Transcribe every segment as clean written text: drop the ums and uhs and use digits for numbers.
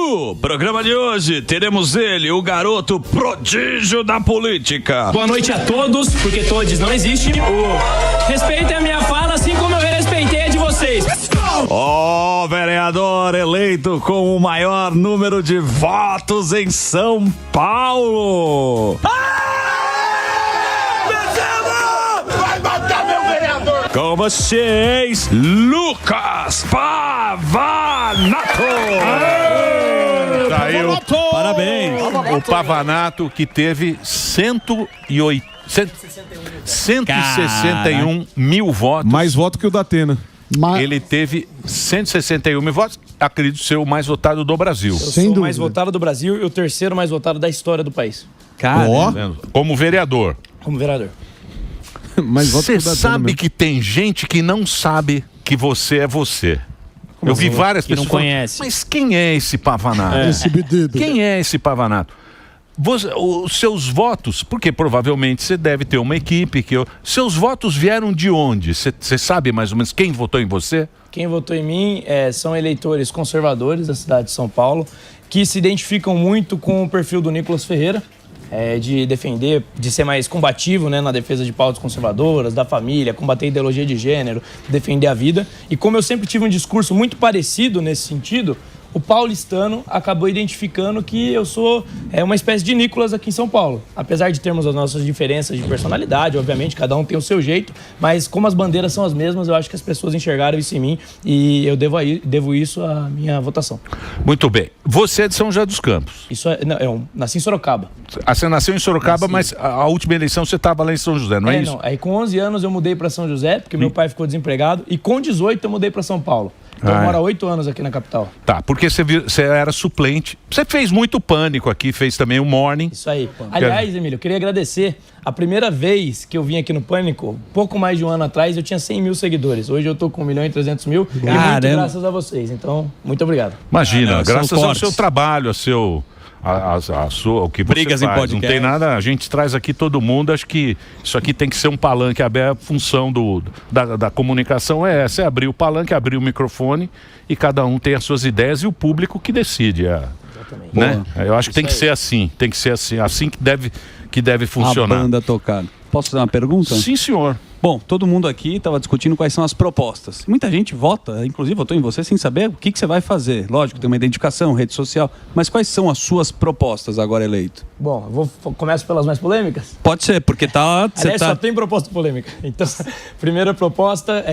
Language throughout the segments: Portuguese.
No programa de hoje, teremos ele, o garoto prodígio da política. Boa noite a todos, porque todos não existem. Respeitem a minha fala, assim como eu respeitei a de vocês. Vereador eleito com o maior número de votos em São Paulo. Vai matar meu vereador! Com vocês, Lucas Pavanato. Tá aí Parabéns. o Pavanato, que teve 161 mil votos. Mais voto que o Datena. Ele teve 161 mil votos. Acredito ser o mais votado do Brasil. Eu sou o mais votado do Brasil e o terceiro mais votado da história do país. Como vereador. Como vereador. Você sabe que tem gente que não sabe que você é você. Eu vi várias pessoas não conhece. Mas quem é esse Pavanato? Quem é esse Pavanato? Os seus votos, porque provavelmente você deve ter uma equipe seus votos vieram de onde? Você sabe mais ou menos quem votou em você? Quem votou em mim são eleitores conservadores da cidade de São Paulo, que se identificam muito com o perfil do Nicolas Ferreira, de defender, de ser mais combativo, né, na defesa de pautas conservadoras, da família, combater a ideologia de gênero, defender a vida. E como eu sempre tive um discurso muito parecido nesse sentido, o paulistano acabou identificando que eu sou uma espécie de Nicolas aqui em São Paulo. Apesar de termos as nossas diferenças de personalidade, obviamente, cada um tem o seu jeito, mas como as bandeiras são as mesmas, eu acho que as pessoas enxergaram isso em mim e eu devo isso à minha votação. Muito bem. Você é de São José dos Campos. Eu nasci em Sorocaba. Você nasceu em Sorocaba, mas a última eleição você estava lá em São José, não é isso? Não. Aí com 11 anos eu mudei para São José, porque meu pai ficou desempregado, e com 18 eu mudei para São Paulo. Então eu moro há 8 anos aqui na capital. Tá, porque você era suplente. Você fez muito Pânico aqui, fez também o Morning. Isso aí. Aliás, Emílio, eu queria agradecer. A primeira vez que eu vim aqui no Pânico, pouco mais de um ano atrás, eu tinha 100 mil seguidores. Hoje eu tô com 1.300.000 e muito graças a vocês. Então, muito obrigado. Imagina, graças ao seu trabalho, o que você Brigas faz. em podcast. Não tem nada, a gente traz aqui todo mundo, acho que isso aqui tem que ser um palanque aberto. A função da comunicação é essa, é abrir o palanque, abrir o microfone e cada um tem as suas ideias e o público que decide. Né? Eu acho que tem que ser assim, assim que deve funcionar. A banda tocada. Posso fazer uma pergunta? Sim, senhor. Bom, todo mundo aqui estava discutindo quais são as propostas. Muita gente vota, inclusive votou em você sem saber o que você vai fazer. Lógico, tem uma identificação, rede social. Mas quais são as suas propostas agora eleito? Bom, começo pelas mais polêmicas? Pode ser, porque só tem proposta polêmica. Então, a primeira proposta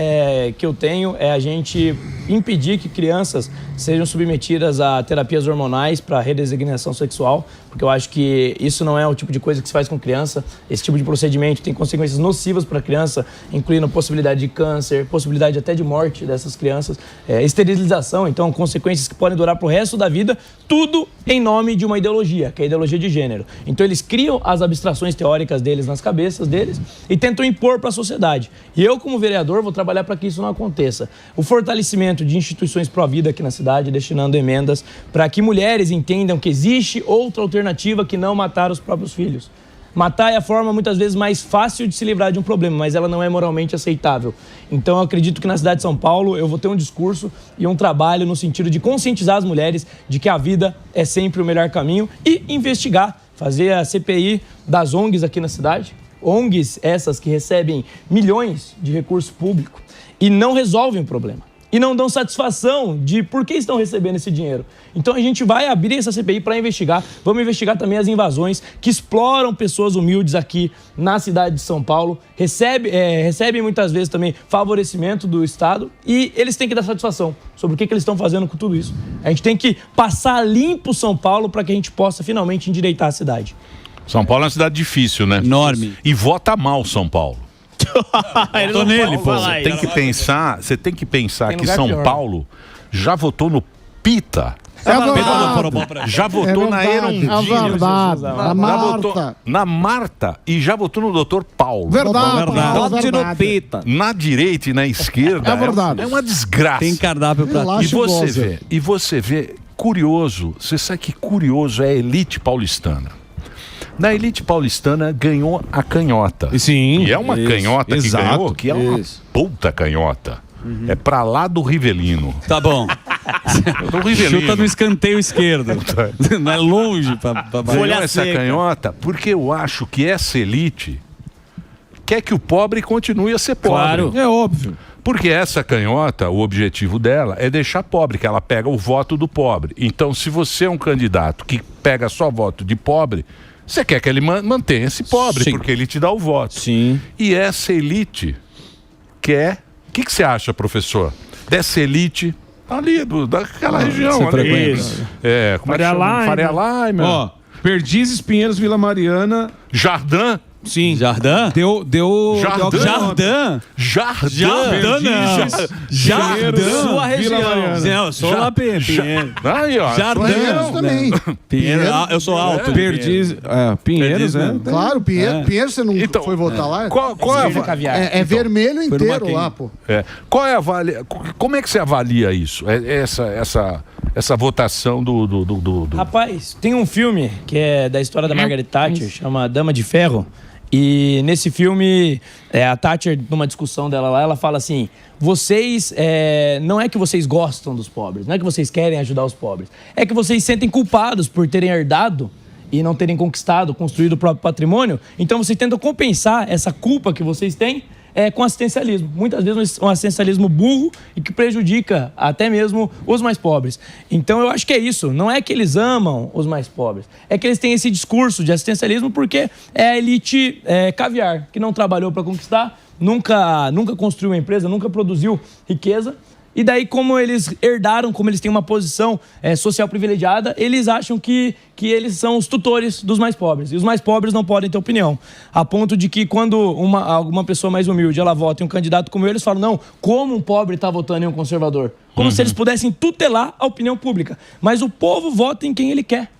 que eu tenho é a gente impedir que crianças sejam submetidas a terapias hormonais para redesignação sexual, porque eu acho que isso não é o tipo de coisa que se faz com criança. Esse tipo de procedimento tem consequências nocivas para a criança, incluindo possibilidade de câncer, possibilidade até de morte dessas crianças, esterilização, então consequências que podem durar para o resto da vida, tudo em nome de uma ideologia, que é a ideologia de gênero. Então eles criam as abstrações teóricas deles nas cabeças deles e tentam impor para a sociedade. E eu, como vereador, vou trabalhar para que isso não aconteça. O fortalecimento de instituições pró-vida aqui na cidade, destinando emendas para que mulheres entendam que existe outra alternativa que não matar os próprios filhos. Matar é a forma, muitas vezes, mais fácil de se livrar de um problema, mas ela não é moralmente aceitável. Então, eu acredito que na cidade de São Paulo eu vou ter um discurso e um trabalho no sentido de conscientizar as mulheres de que a vida é sempre o melhor caminho e investigar, fazer a CPI das ONGs aqui na cidade. ONGs essas que recebem milhões de recurso público e não resolvem o problema. E não dão satisfação de por que estão recebendo esse dinheiro. Então a gente vai abrir essa CPI para investigar. Vamos investigar também as invasões que exploram pessoas humildes aqui na cidade de São Paulo. Recebem muitas vezes também favorecimento do Estado e eles têm que dar satisfação sobre o que eles estão fazendo com tudo isso. A gente tem que passar limpo São Paulo para que a gente possa finalmente endireitar a cidade. São Paulo é uma cidade difícil, né? Enorme. E vota mal São Paulo. Tô nele, pô. Você tem que pensar que São Paulo já votou no Pita. Já votou na Erundina. É verdade. Já votou na Marta e já votou no Dr. Paulo. Verdade. No Pita. Na direita e na esquerda. É verdade. É uma desgraça. Tem cardápio pra E você vê, curioso, você sabe que curioso é a elite paulistana. Na elite paulistana ganhou a canhota. Sim. E é uma canhota que ganhou, que é uma puta canhota. É pra lá do Rivelino. Tá bom. Do Rivelino. Chuta no escanteio esquerdo. Não é longe pra Folha essa canhota, porque eu acho que essa elite quer que o pobre continue a ser pobre. Claro. É óbvio. Porque essa canhota, o objetivo dela é deixar pobre, que ela pega o voto do pobre. Então, se você é um candidato que pega só voto de pobre, você quer que ele mantenha esse pobre, Sim. porque ele te dá o voto. Sim. E essa elite quer... O que você acha, professor? Dessa elite ali, daquela região. Ali. Isso. É, como Faria é que chama? Lima. Faria Lima. Ó, Perdizes, Pinheiros, Vila Mariana. Jardim? Sim. Jardim? Deu Jardim? Jardim? Jardim. Sua Vila região. Mariana. Eu sou lá Pinheiro. Aí, ó. Jardim. Pinheiros também. Pinheiro. Eu sou alto. Perdizes, Pinheiros, né? Claro, Pinheiros você não Então, foi votar lá? Qual é a Caviar. É vermelho Foi numa inteiro lá, pô. Qual é como é que você avalia isso? Essa votação do... Rapaz, tem um filme que é da história da Margaret Thatcher, chama Dama de Ferro. E nesse filme, a Thatcher, numa discussão dela lá, ela fala assim: vocês, não é que vocês gostam dos pobres, não é que vocês querem ajudar os pobres, é que vocês se sentem culpados por terem herdado e não terem conquistado, construído o próprio patrimônio. Então vocês tentam compensar essa culpa que vocês têm com assistencialismo. Muitas vezes um assistencialismo burro e que prejudica até mesmo os mais pobres. Então eu acho que é isso. Não é que eles amam os mais pobres. É que eles têm esse discurso de assistencialismo porque é a elite caviar, que não trabalhou para conquistar, nunca construiu uma empresa, nunca produziu riqueza. E daí, como eles herdaram, como eles têm uma posição social privilegiada, eles acham que eles são os tutores dos mais pobres. E os mais pobres não podem ter opinião. A ponto de que quando alguma pessoa mais humilde, ela vota em um candidato como eu, eles falam: não, como um pobre está votando em um conservador? Como se eles pudessem tutelar a opinião pública. Mas o povo vota em quem ele quer.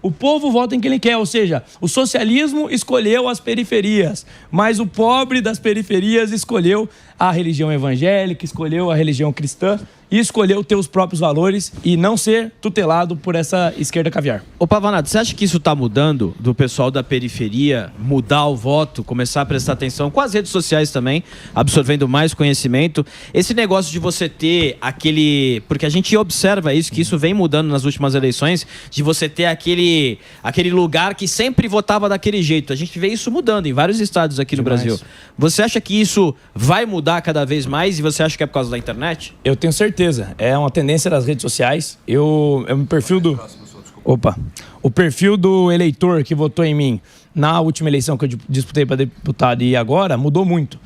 O povo vota em quem ele quer, ou seja, o socialismo escolheu as periferias, mas o pobre das periferias escolheu a religião evangélica, escolheu a religião cristã e escolheu ter os próprios valores e não ser tutelado por essa esquerda caviar. Ô Pavanato, você acha que isso tá mudando do pessoal da periferia mudar o voto, começar a prestar atenção com as redes sociais também, absorvendo mais conhecimento? Esse negócio de você ter aquele... Porque a gente observa isso, que isso vem mudando nas últimas eleições, de você ter aquele lugar que sempre votava daquele jeito. A gente vê isso mudando em vários estados aqui no Brasil. Você acha que isso vai mudar cada vez mais e você acha que é por causa da internet? Eu tenho certeza. É uma tendência das redes sociais. O perfil do eleitor que votou em mim na última eleição que eu disputei para deputado e agora mudou muito.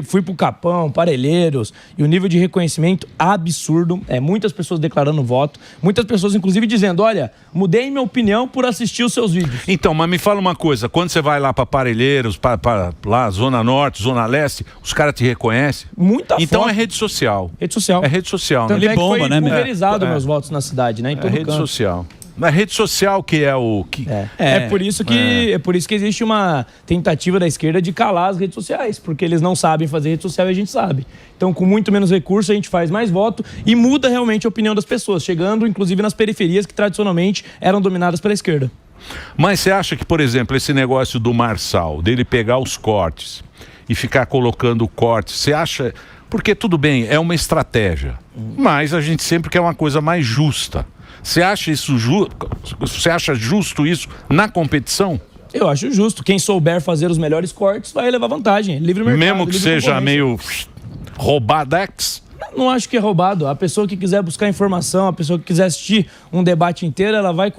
Fui pro Capão, Parelheiros, e o nível de reconhecimento absurdo. Muitas pessoas declarando voto, muitas pessoas inclusive dizendo: olha, mudei minha opinião por assistir os seus vídeos. Então, mas me fala uma coisa, quando você vai lá para Parelheiros, para lá, Zona Norte, Zona Leste, os caras te reconhecem? Muita Então foto. é rede social. Rede social. É rede social, Tanto né? é que bomba, foi né, meu? pulverizado meus votos na cidade, né? Em todo Rede canto. social. Na rede social que é o... que É por isso que existe uma tentativa da esquerda de calar as redes sociais, porque eles não sabem fazer rede social e a gente sabe. Então, com muito menos recurso, a gente faz mais voto e muda realmente a opinião das pessoas, chegando inclusive nas periferias que tradicionalmente eram dominadas pela esquerda. Mas você acha que, por exemplo, esse negócio do Marçal, dele pegar os cortes e ficar colocando cortes, você acha... Porque tudo bem, é uma estratégia, mas a gente sempre quer uma coisa mais justa. Você acha isso você acha justo isso na competição? Eu acho justo. Quem souber fazer os melhores cortes vai levar vantagem. Livre mercado. Mesmo que livre seja concorrência. meio roubadex? Não acho que é roubado. A pessoa que quiser buscar informação, a pessoa que quiser assistir um debate inteiro, ela vai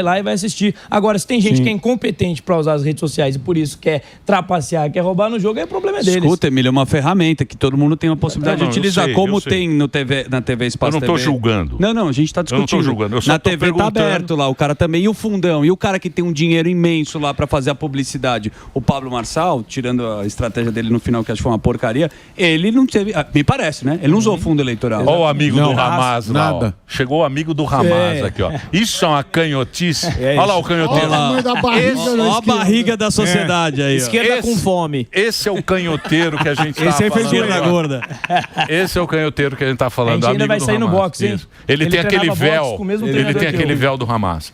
lá e vai assistir. Agora, se tem gente que é incompetente para usar as redes sociais e por isso quer trapacear, quer roubar no jogo, é problema deles. Escuta, Emílio, é uma ferramenta que todo mundo tem a possibilidade de utilizar. Como tem no na TV Espaço Eu não tô TV. julgando. Não, a gente está discutindo. Eu não tô julgando, eu só na tô TV tá perguntando. aberto lá, o cara também. E o fundão? E o cara que tem um dinheiro imenso lá para fazer a publicidade? O Pablo Marçal, tirando a estratégia dele no final, que acho que foi uma porcaria, ele não teve... me parece, né? Ele não usou fundo eleitoral. Olha o amigo do Hamas lá, ó. nada. Chegou o amigo do Hamas aqui, ó. Isso é uma canhotice. Olha lá o canhoteiro. Olha o tamanho da barriga da Ó a esquerda. barriga da sociedade aí, ó. Esquerda com fome. Esse é o canhoteiro que a gente tá Esse aí fez falando. perna gorda. Esse é o canhoteiro que a gente tá falando. A gente ainda amigo vai do sair no Hamas. boxe, hein? Isso. Ele tem aquele treinava boxe véu. com o mesmo Ele treinador tem que aquele eu. véu do Hamas.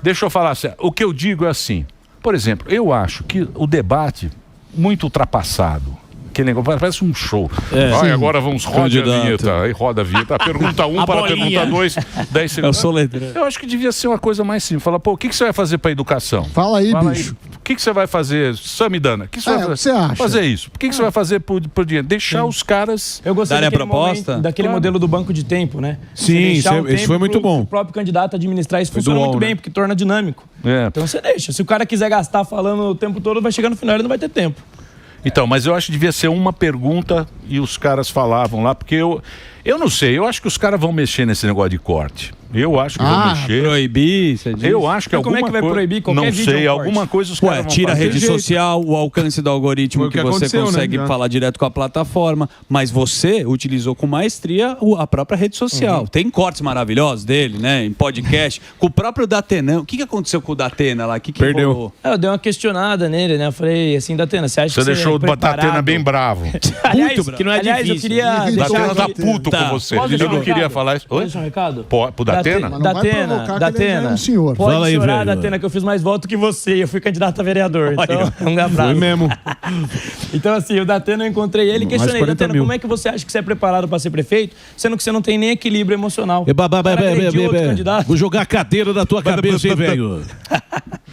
Deixa eu falar assim. O que eu digo é assim. Por exemplo, eu acho que o debate muito ultrapassado. aquele negócio, parece um show. É. Vai, Sim. agora vamos, roda a Candidato. vinheta. Aí roda a vinheta. Pergunta 1 A para a bolinha. pergunta 2, 10 segundos. Eu sou letrão. Eu acho que devia ser uma coisa mais simples. Fala, pô, o que você vai fazer para educação? Fala aí, bicho. O que você vai fazer, Samidana? O que você vai o fazer? que você acha? Fazer isso. Por que você vai fazer por dinheiro? Deixar os caras... Eu gostei Darem a daquele proposta? momento, daquele modelo do banco de tempo, né? Sim, Você deixar isso o foi tempo muito pro bom. próprio candidato administrar isso Foi funciona do muito UOL, bem, né? porque torna dinâmico. É. Então você deixa. Se o cara quiser gastar falando o tempo todo, vai chegar no final, ele não vai ter tempo. Então, mas eu acho que devia ser uma pergunta e os caras falavam lá, porque eu não sei, eu acho que os caras vão mexer nesse negócio de corte. Eu acho que vão mexer. Proibir, você diz? Eu acho que Mas como alguma é que vai coisa... proibir qualquer Não vídeo sei, ou corte? alguma coisa os Ué, caras vão tira a fazer. rede social, o alcance do algoritmo Foi o que que você aconteceu, consegue né? Já. falar direto com a plataforma, mas você utilizou com maestria a própria rede social. Tem cortes maravilhosos dele, né? Em podcast. Com o próprio Datena. O que aconteceu com o Datena lá? O que Perdeu. rolou? Eu dei uma questionada nele, né? Eu falei assim, Datena, você acha Você que deixou o é preparado? Datena bem bravo. Aliás, que não é aliás, eu difícil. queria Datena tá aqui- puto Tá. com você. Posso Ele deixar não um queria recado? falar isso. Posso Oi? deixar um recado? Pro Datena? Mas não vai provocar que ele já é um senhor. Pode Fala aí, chorar, velho. Datena, que eu fiz mais voto que você. Eu fui candidato a vereador. Então, um Foi abraço. mesmo. Então, assim, o Datena, eu encontrei ele e Mais questionei, 40 Datena, mil. como é que você acha que você é preparado para ser prefeito, sendo que você não tem nem equilíbrio emocional? Babá, O cara agrediu outro candidato. Vou jogar a cadeira da tua cabeça, hein, velho?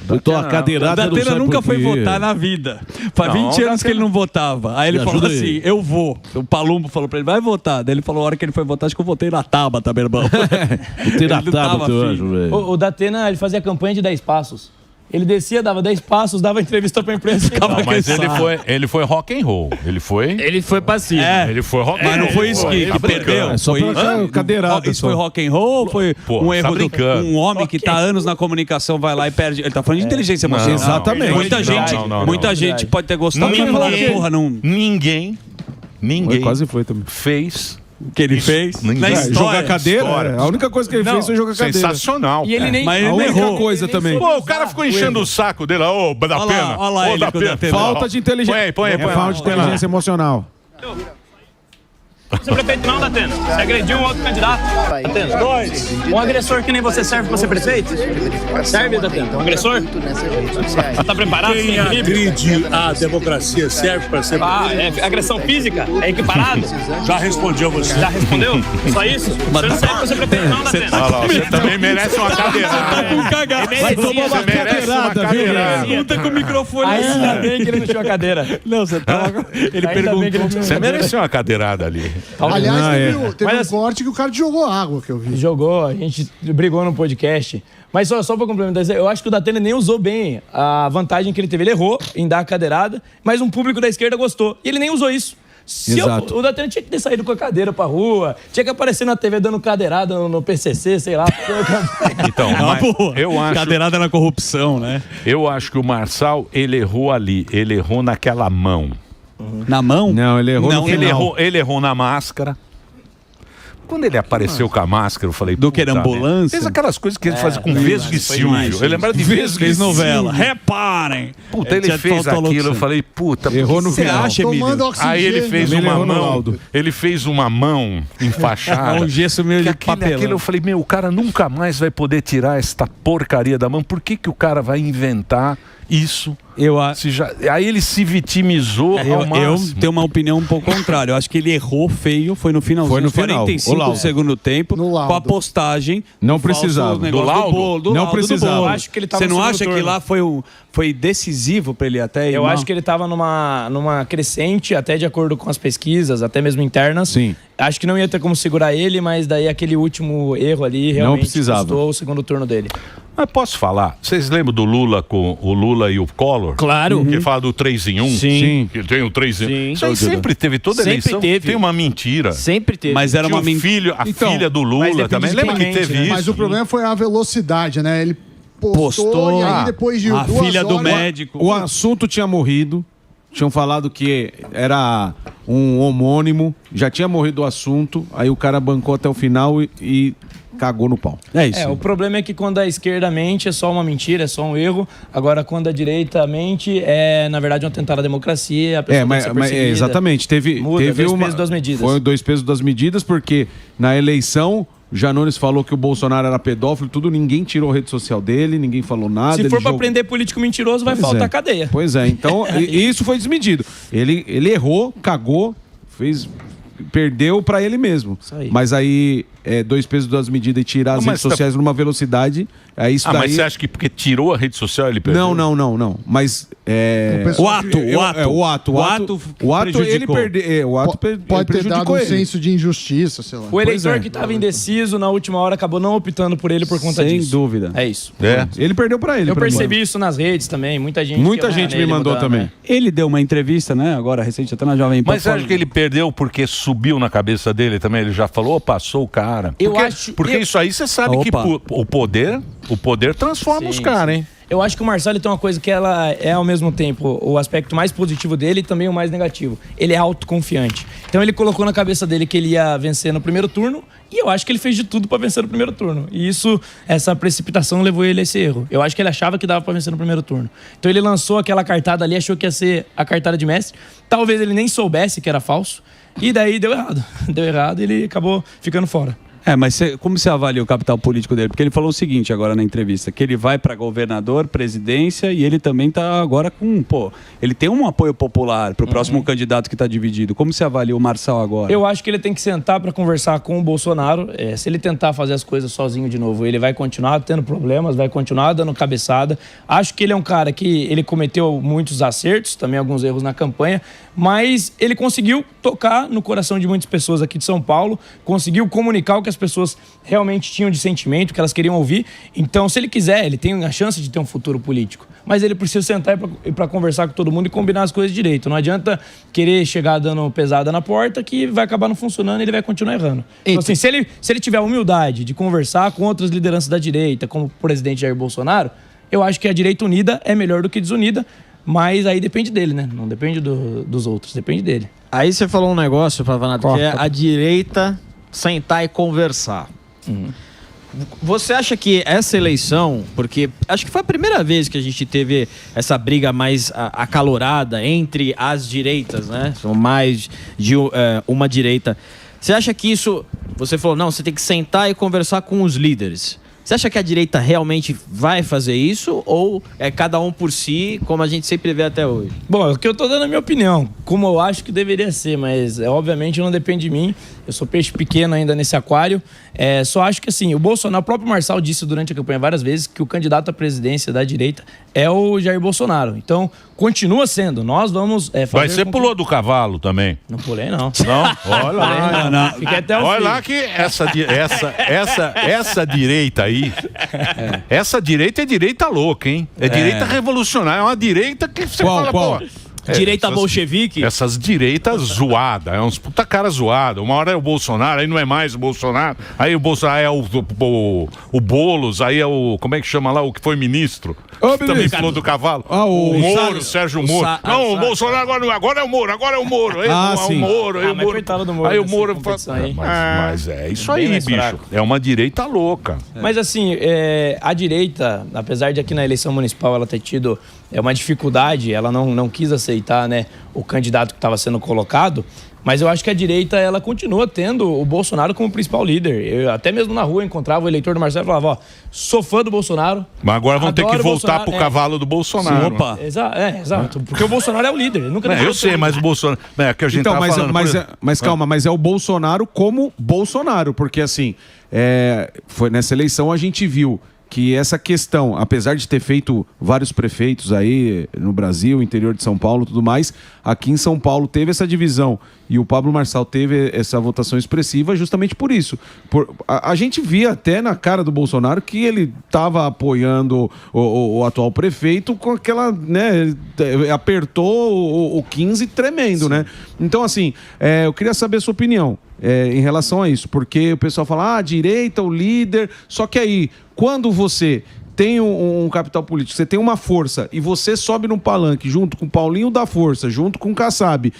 Botou a O cadeirada não Datena sabe nunca por foi quê. votar na vida. Faz Não, 20 anos que ele não votava. Aí ele Me falou ajuda assim: aí. eu vou. O Palumbo falou pra ele: vai votar. Daí ele falou: a hora que ele foi votar, acho que eu votei na Tabata, meu irmão. Botei na Ele não tábua, tava teu afim. anjo, velho. O Datena, ele fazia campanha de 10 passos. Ele descia, dava 10 passos, dava entrevista pra imprensa. Não, mas ele foi rock and roll. Ele foi... Ele foi passivo. Ele foi rock and Mas não foi isso que perdeu. É só Foi- pela cadeirada. Isso só. foi rock and roll ou foi Pô, um tá erro brincando. um homem que tá há anos na comunicação vai lá e perde? Ele tá falando de inteligência Não, emocional. Exatamente. Muita Não, gente, não, muita não. gente pode ter gostado e falar, porra, não. Ninguém Foi, quase foi também. fez O que ele fez Ninguém. na Jogar história. Jogar cadeira? história. A única coisa que ele fez foi jogar cadeira. sensacional. E ele nem... Mas A ele única errou. coisa também. Pô, o cara ficou enchendo o saco dele lá, ô, da Olha lá, pena. olha lá Ô, ele da com o pena. Datena. Falta de inteligência. Põe aí. É falta de inteligência emocional. Você é prefeito não, Datena? Você agrediu um outro candidato? Datena? Dois. Um agressor que nem você serve pra ser prefeito? Serve, Datena? Um agressor? Tá preparado? Quem agride a democracia serve para ser. É agressão física? É equiparado? Já respondi a você. Já respondeu? Só isso? Você não serve pra ser prefeito não, Datena? Olha lá, você também merece uma cadeirada. Vai tomar uma Você merece uma cadeirada, viu, cadeirada. velho? Puta com o microfone Ainda bem que ele não tinha uma cadeira. Não, você tava. Ele Ainda bem que ele não tinha Você mereceu uma cadeirada ali. Aliás, teve Mas um assim- corte que o cara te jogou água, que eu vi. Jogou, a gente brigou no podcast. Mas só pra complementar, eu acho que o Datena nem usou bem a vantagem que ele teve. Ele errou em dar a cadeirada, mas um público da esquerda gostou. E ele nem usou isso. Exato. O Datena tinha que ter saído com a cadeira pra rua, tinha que aparecer na TV dando cadeirada no PCC, sei lá. Então, É uma mas boa. eu acho, Cadeirada na corrupção, né? eu acho que o Marçal, ele errou ali. Ele errou naquela mão. Na mão? Não, ele errou no Não, final. Ele errou na máscara. Quando ele apareceu com a máscara, eu falei... Do que era puta ambulância? merda. Fez aquelas coisas que ele fazia com Vesgo e Silvio. Eu lembrava de Vesgo e Fez novela. Silvio. Reparem! Puta, ele tinha fez falta aquilo. Eu locução. falei, puta... Errou no Você final. acha, Tomando Emílio? oxigênio. Aí ele fez Também uma errou no mão, laudo. ele fez uma mão enfaixada. Um gesso meio de aquilo, papelão. eu falei, meu, o cara nunca mais vai poder tirar esta porcaria da mão. Por que que o cara vai inventar isso? Eu acho. Se já... Aí ele se vitimizou ao Eu máximo. tenho uma opinião um pouco contrária. Eu acho que ele errou feio, foi no finalzinho, Foi no final, 45 o laudo. do segundo tempo, No laudo. com a postagem. Não do falso precisava. negócio Do laudo? bolo, Não laudo do precisava. bolo. Eu acho que ele tava Você no não segundo acha que turno. lá foi decisivo pra ele até ir Eu mal? acho que ele tava numa crescente, até de acordo com as pesquisas, até mesmo internas. Sim. Acho que não ia ter como segurar ele, mas daí aquele último erro ali realmente precisava. custou o segundo turno dele. Mas posso falar? Vocês lembram do Lula com o Lula e o Collor? Claro. Que ele fala do 3 em 1? Sim. Que tem o 3 em 1. Sim. Isso aí sempre teve, toda Sempre eleição teve. tem uma mentira. Sempre teve. Mas era Tinha uma o mentira. filho, a Então, filha do mas Lula depende também. de Lembra quem que teve mente, né? isso? Mas o problema foi a velocidade, né? Ele postou, Postou. e aí depois de A 2 filha do horas... médico. O assunto tinha morrido. Tinham falado que era um homônimo. Já tinha morrido o assunto. Aí o cara bancou até o final e cagou no pau. É isso. O problema é que quando a esquerda mente é só uma mentira, é só um erro. Agora, quando a direita mente, é, na verdade, um atentado à democracia. A pessoa tem que ser perseguida. Exatamente. Teve Muda, teve dois uma. pesos, duas medidas. Foi 2 pesos, 2 medidas, porque na eleição O Janones falou que o Bolsonaro era pedófilo, tudo, ninguém tirou a rede social dele, ninguém falou nada. Se for pra prender político mentiroso, vai faltar cadeia. Pois é, então isso foi desmedido. Ele errou, cagou, perdeu pra ele mesmo. Mas aí, 2 pesos, 2 medidas e tirar as redes sociais numa velocidade, é isso daí... mas você acha que porque tirou a rede social ele perdeu? Não. Mas o ato ele perdeu. Pode ter dado um senso de injustiça, sei lá. O eleitor que estava indeciso na última hora acabou não optando por ele por conta disso. Sem dúvida. É isso. Ele perdeu pra ele. Eu percebi isso nas redes também. Muita gente me mandou também. Ele deu uma entrevista, né? Agora, recente, até na Jovem Pan. Mas você acha que ele perdeu porque subiu na cabeça dele também? Ele já falou, passou o cara. Porque isso aí você sabe que o poder transforma os caras, hein? Eu acho que o Marcelo tem uma coisa que ela é ao mesmo tempo o aspecto mais positivo dele e também o mais negativo. Ele é autoconfiante. Então ele colocou na cabeça dele que ele ia vencer no primeiro turno e eu acho que ele fez de tudo pra vencer no primeiro turno. E essa precipitação levou ele a esse erro. Eu acho que ele achava que dava pra vencer no primeiro turno. Então ele lançou aquela cartada ali, achou que ia ser a cartada de mestre. Talvez ele nem soubesse que era falso. E daí deu errado. Deu errado e ele acabou ficando fora. Mas como você avalia o capital político dele? Porque ele falou o seguinte agora na entrevista, que ele vai para governador, presidência e ele também tá agora com, ele tem um apoio popular para o próximo candidato que está dividido. Como você avalia o Marçal agora? Eu acho que ele tem que sentar para conversar com o Bolsonaro. Se ele tentar fazer as coisas sozinho de novo, ele vai continuar tendo problemas, vai continuar dando cabeçada. Acho que ele é um cara que ele cometeu muitos acertos, também alguns erros na campanha, mas ele conseguiu tocar no coração de muitas pessoas aqui de São Paulo, conseguiu comunicar o que as pessoas realmente tinham de sentimento, que elas queriam ouvir. Então, se ele quiser, ele tem a chance de ter um futuro político. Mas ele precisa sentar para conversar com todo mundo e combinar as coisas direito. Não adianta querer chegar dando pesada na porta que vai acabar não funcionando e ele vai continuar errando. Então, assim, se ele tiver a humildade de conversar com outras lideranças da direita, como o presidente Jair Bolsonaro, eu acho que a direita unida é melhor do que desunida, mas aí depende dele, né? Não depende dos outros, depende dele. Aí você falou um negócio, Pavanato, que é a direita sentar e conversar. Você acha que essa eleição, porque acho que foi a primeira vez que a gente teve essa briga mais acalorada entre as direitas, né? São mais de uma direita. Você acha que isso... Você falou, não, você tem que sentar e conversar com os líderes. Você acha que a direita realmente vai fazer isso ou é cada um por si, como a gente sempre vê até hoje? Bom, o que eu tô dando é a minha opinião, como eu acho que deveria ser, mas obviamente não depende de mim. Eu sou peixe pequeno ainda nesse aquário. Só acho que assim, o Bolsonaro, o próprio Marçal disse durante a campanha várias vezes que o candidato à presidência da direita é o Jair Bolsonaro. Então, continua sendo. Nós vamos fazer... Mas você pulou do cavalo também? Não pulei, não. Não? Olha lá. Não. Fiquei até o Olha fim. lá que essa direita aí, essa direita é direita louca, hein? É direita revolucionária, é uma direita que você fala, pô... Direita bolchevique? Essas direitas zoadas, é uns puta cara zoada. Uma hora é o Bolsonaro, aí não é mais o Bolsonaro. Aí o Bolsonaro é o Boulos, aí é o... Como é que chama lá? O que foi ministro. Que também falou do cavalo. O Moro, Sérgio Moro. Não, o Bolsonaro agora é o Moro, agora é o Moro. Sim. O Moro, aí o Moro. Coitado do Moro. Aí o Moro fala... Mas é isso aí, bicho. Fraco. É uma direita louca. Mas assim, a direita, apesar de aqui na eleição municipal ela ter tido uma dificuldade, ela não quis aceitar, né, o candidato que estava sendo colocado, mas eu acho que a direita ela continua tendo o Bolsonaro como principal líder. Eu, até mesmo na rua, encontrava o eleitor do Marcelo e falava, sou fã do Bolsonaro. Mas agora vão ter que voltar pro cavalo do Bolsonaro. Sim, opa. Exato. Porque o Bolsonaro é o líder. Nunca eu sei, mas o Bolsonaro... É que a gente tá falando... Mas calma, mas é o Bolsonaro como Bolsonaro, porque assim, foi nessa eleição a gente viu que essa questão, apesar de ter feito vários prefeitos aí no Brasil, interior de São Paulo e tudo mais, aqui em São Paulo teve essa divisão e o Pablo Marçal teve essa votação expressiva justamente por isso. A gente via até na cara do Bolsonaro que ele estava apoiando o atual prefeito com aquela, né, apertou o 15 tremendo, né? Então, assim, eu queria saber a sua opinião em relação a isso, porque o pessoal fala, direita, o líder, só que aí, quando você tem um capital político, você tem uma força e você sobe num palanque junto com o Paulinho da Força, junto com o Kassab,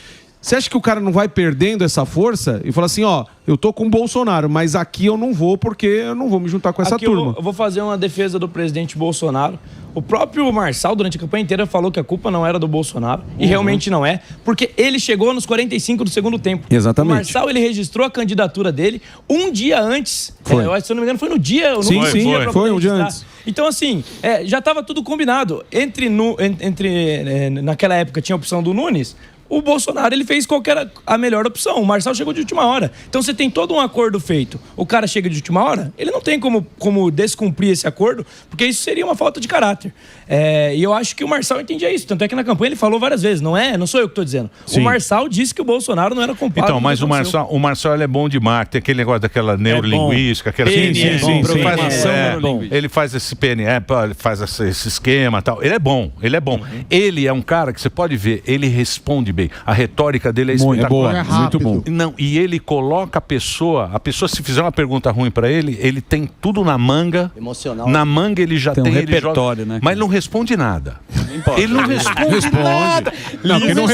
Você acha que o cara não vai perdendo essa força e fala assim, ó, eu tô com o Bolsonaro, mas aqui eu não vou porque eu não vou me juntar com essa Aqui turma. eu vou fazer uma defesa do presidente Bolsonaro. O próprio Marçal, durante a campanha inteira, falou que a culpa não era do Bolsonaro. E realmente não é, porque ele chegou nos 45 do segundo tempo. Exatamente. O Marçal, ele registrou a candidatura dele um dia antes. Foi. Eu acho, se eu não me engano, foi no dia. No Sim, último sim, dia pra foi poder um dia registrar. antes. Então, assim, já estava tudo combinado. Naquela época tinha a opção do Nunes. O Bolsonaro, ele fez a melhor opção. O Marçal chegou de última hora. Então você tem todo um acordo feito. O cara chega de última hora, ele não tem como descumprir esse acordo, porque isso seria uma falta de caráter. E eu acho que o Marçal entendia isso. Tanto é que na campanha ele falou várias vezes, não sou eu que estou dizendo. Sim. O Marçal disse que o Bolsonaro não era culpado. Então, mas o Marçal ele é bom de marketing, aquele negócio daquela neurolinguística, aquela ele faz esse PNE, ele faz esse esquema e tal. Ele é bom. Ele é um cara que você pode ver, ele responde bem. A retórica dele é espetacular. Muito bom. Não, e ele coloca a pessoa se fizer uma pergunta ruim pra ele, ele tem tudo na manga. Emocional. Na manga ele já tem um ele repertório, joga, né? mas ele não responde nada. Ele não responde nada. Não, quem não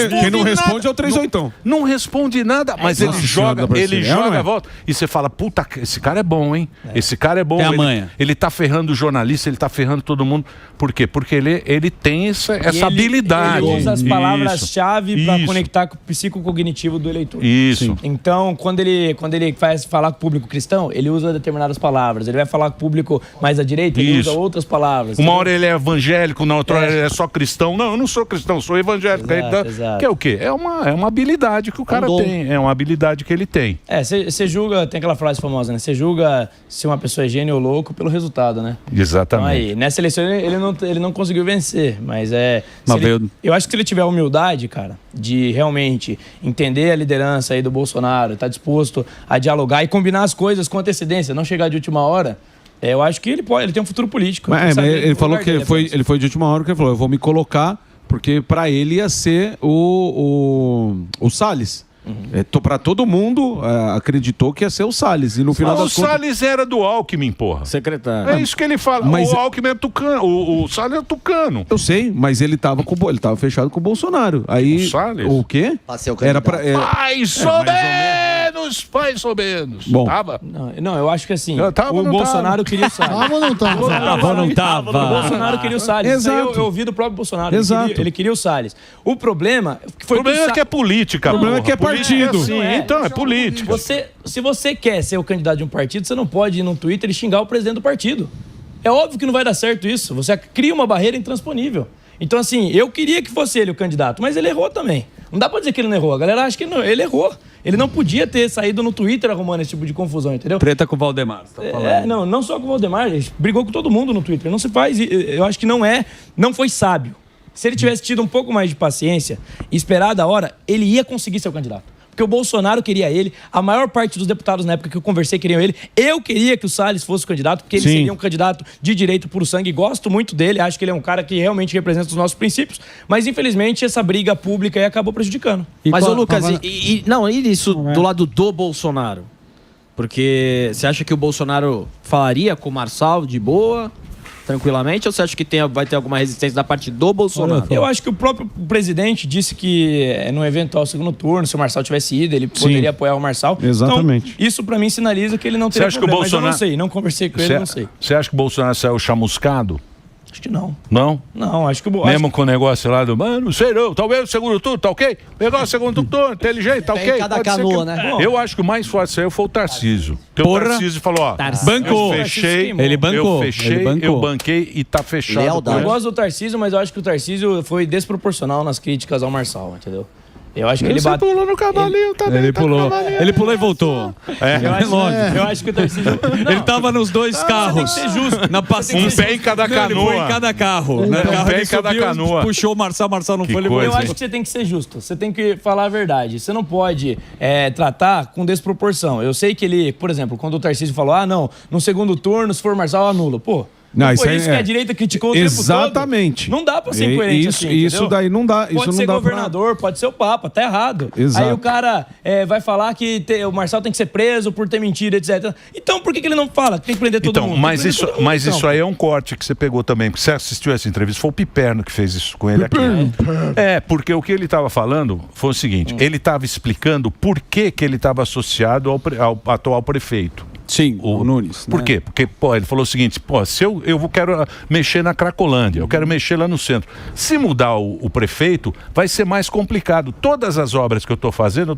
responde é o 38. Não responde nada, mas ele joga a volta. E você fala, puta, esse cara é bom, hein? Esse cara é bom. Tem a manha. Ele tá ferrando o jornalista, ele tá ferrando todo mundo. Por quê? Porque ele tem essa habilidade. Ele usa as palavras-chave para Isso. conectar com o psicocognitivo do eleitor. Isso. Então, quando ele faz falar com o público cristão, ele usa determinadas palavras. Ele vai falar com o público mais à direita, ele Isso. usa outras palavras. Uma hora ele é evangélico, na outra hora ele é só cristão. Não, eu não sou cristão, sou evangélico. Exato. Que é o quê? É uma habilidade que o cara tem. É uma habilidade que ele tem. Você julga, tem aquela frase famosa, né? Você julga se uma pessoa é gênio ou louco pelo resultado, né? Exatamente. Então aí, nessa eleição ele não conseguiu vencer, mas eu acho que se ele tiver a humildade, cara, de realmente entender a liderança aí do Bolsonaro, tá disposto a dialogar e combinar as coisas com antecedência, não chegar de última hora, eu acho que ele tem um futuro político. Mas ele falou que ele foi de última hora que ele falou, eu vou me colocar, porque pra ele ia ser o Salles. Pra todo mundo acreditou que ia ser o Salles. E no final das contas... O Salles era do Alckmin, porra. Secretário. É isso que ele fala. Mas o Alckmin é tucano. O Salles é tucano. Eu sei, mas ele tava fechado com o Bolsonaro. Aí, O Salles? o quê? Era pra... Mais ou menos. Bom. Tava? Não, eu acho que assim, Tava ou o não Bolsonaro queria o Salles. Tava ou não tava? O Bolsonaro queria o Salles. Isso aí Exato. eu ouvi do próprio Bolsonaro. Exato. Ele queria o Salles. O problema foi O problema é que é política. O problema é que é Política partido. assim, então, é política. Se você quer ser o candidato de um partido, você não pode ir no Twitter e xingar o presidente do partido. É óbvio que não vai dar certo isso. Você cria uma barreira intransponível. Então, assim, eu queria que fosse ele o candidato, mas ele errou também. Não dá pra dizer que ele não errou. A galera acha que ele errou. Ele não podia ter saído no Twitter arrumando esse tipo de confusão, entendeu? Treta com o Valdemar, você tá falando. Não só com o Valdemar, ele brigou com todo mundo no Twitter. Não se faz, eu acho que não foi sábio. Se ele tivesse tido um pouco mais de paciência e esperado a hora, ele ia conseguir ser o candidato. Porque o Bolsonaro queria ele, a maior parte dos deputados na época que eu conversei queriam ele. Eu queria que o Salles fosse o candidato, porque ele seria um candidato de direito puro sangue. Gosto muito dele, acho que ele é um cara que realmente representa os nossos princípios. Mas, infelizmente, essa briga pública aí acabou prejudicando. Mas, ô Lucas, e isso do lado do Bolsonaro? Porque você acha que o Bolsonaro falaria com o Marçal de boa, tranquilamente, ou você acha que vai ter alguma resistência da parte do Bolsonaro? Eu acho que o próprio presidente disse que no eventual segundo turno, se o Marçal tivesse ido, ele poderia apoiar o Marçal. Exatamente. Então, isso pra mim sinaliza que ele não teria problema. Mas eu não sei, não conversei com ele, não sei. Você acha que o Bolsonaro saiu chamuscado? Acho que não. Não? Não, acho que o Mesmo com o negócio lá do... não sei não, talvez o segundo turno, tá ok? Negócio segundo turno, inteligente, tá ok? cada canoa, né? Eu acho que o mais forte saiu foi o Tarcísio. Porque o Tarcísio falou, ó... Bancou. Eu fechei, Ele bancou. eu banquei e tá fechado. Eu gosto do Tarcísio, mas eu acho que o Tarcísio foi desproporcional nas críticas ao Marçal, entendeu? Eu acho que ele bateu. Pulou no cavalinho também. Ele pulou e voltou. Eu acho que o Tarcísio... Ele tava nos dois carros. Tem que ser justo. Na passeio. Um pé em cada Ele canoa. foi em cada carro. Um pé em cada canoa. Puxou o Marçal não Que foi. coisa. Eu acho que você tem que ser justo. Você tem que falar a verdade. Você não pode tratar com desproporção. Eu sei que ele, por exemplo, quando o Tarcísio falou, não, no segundo turno, se for Marçal, anula. Pô, Não, Não isso foi aí isso que a direita criticou o tempo todo? Exatamente. Não dá pra ser incoerente Isso, assim, isso entendeu? daí não dá. Isso Pode não ser dá governador, pode ser o Papa, tá errado. Exato. Aí o cara vai falar que o Marçal tem que ser preso por ter mentido, etc. Então por que ele não fala que tem que prender todo mundo? Mas isso aí é um corte que você pegou também, porque você assistiu essa entrevista, foi o Piperno que fez isso com ele aqui. Porque o que ele estava falando foi o seguinte, ele estava explicando por que ele estava associado ao atual prefeito. Sim, o Nunes. Por quê? Porque, ele falou o seguinte, se eu quero mexer na Cracolândia, eu quero mexer lá no centro. Se mudar o prefeito, vai ser mais complicado. Todas as obras que eu estou fazendo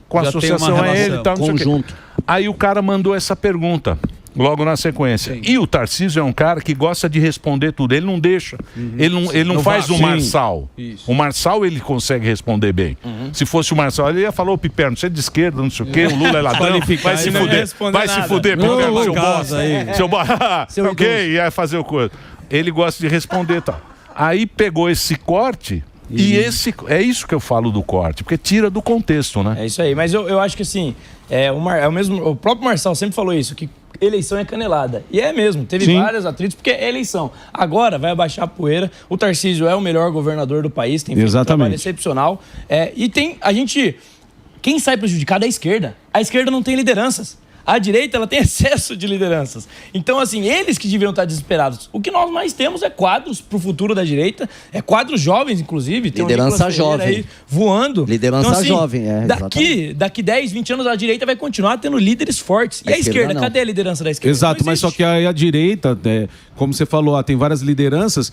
com Já associação a ele e tal, não sei o quê. Conjunto. Aí o cara mandou essa pergunta. Logo na sequência. Sim. E o Tarcísio é um cara que gosta de responder tudo. Ele não deixa. Ele não faz o Marçal. Isso. O Marçal ele consegue responder bem. Se fosse o Marçal, ele ia falar, ô Piperno, você é de esquerda, não sei o quê, o Lula é ladrão, vai se fuder. Vai se fuder, Piperno, seu bosta. Seu bosta. Ok, ia fazer o coisa. Ele gosta de responder, tá. Aí pegou esse corte. E é isso que eu falo do corte, porque tira do contexto, né? É isso aí, mas eu acho que assim, o próprio Marçal sempre falou isso, que eleição é canelada. E é mesmo, teve vários atritos, porque é eleição. Agora vai abaixar a poeira, o Tarcísio é o melhor governador do país, tem feito um trabalho excepcional. Quem sai prejudicado é a esquerda. A esquerda não tem lideranças. A direita, ela tem excesso de lideranças. Então, assim, eles que deviam estar desesperados. O que nós mais temos é quadros pro futuro da direita, quadros jovens, inclusive. Tem liderança jovem. Aí voando. Liderança então, assim, jovem, daqui 10, 20 anos, a direita vai continuar tendo líderes fortes. E a esquerda, cadê a liderança da esquerda? Exato, mas só que a direita, como você falou, tem várias lideranças.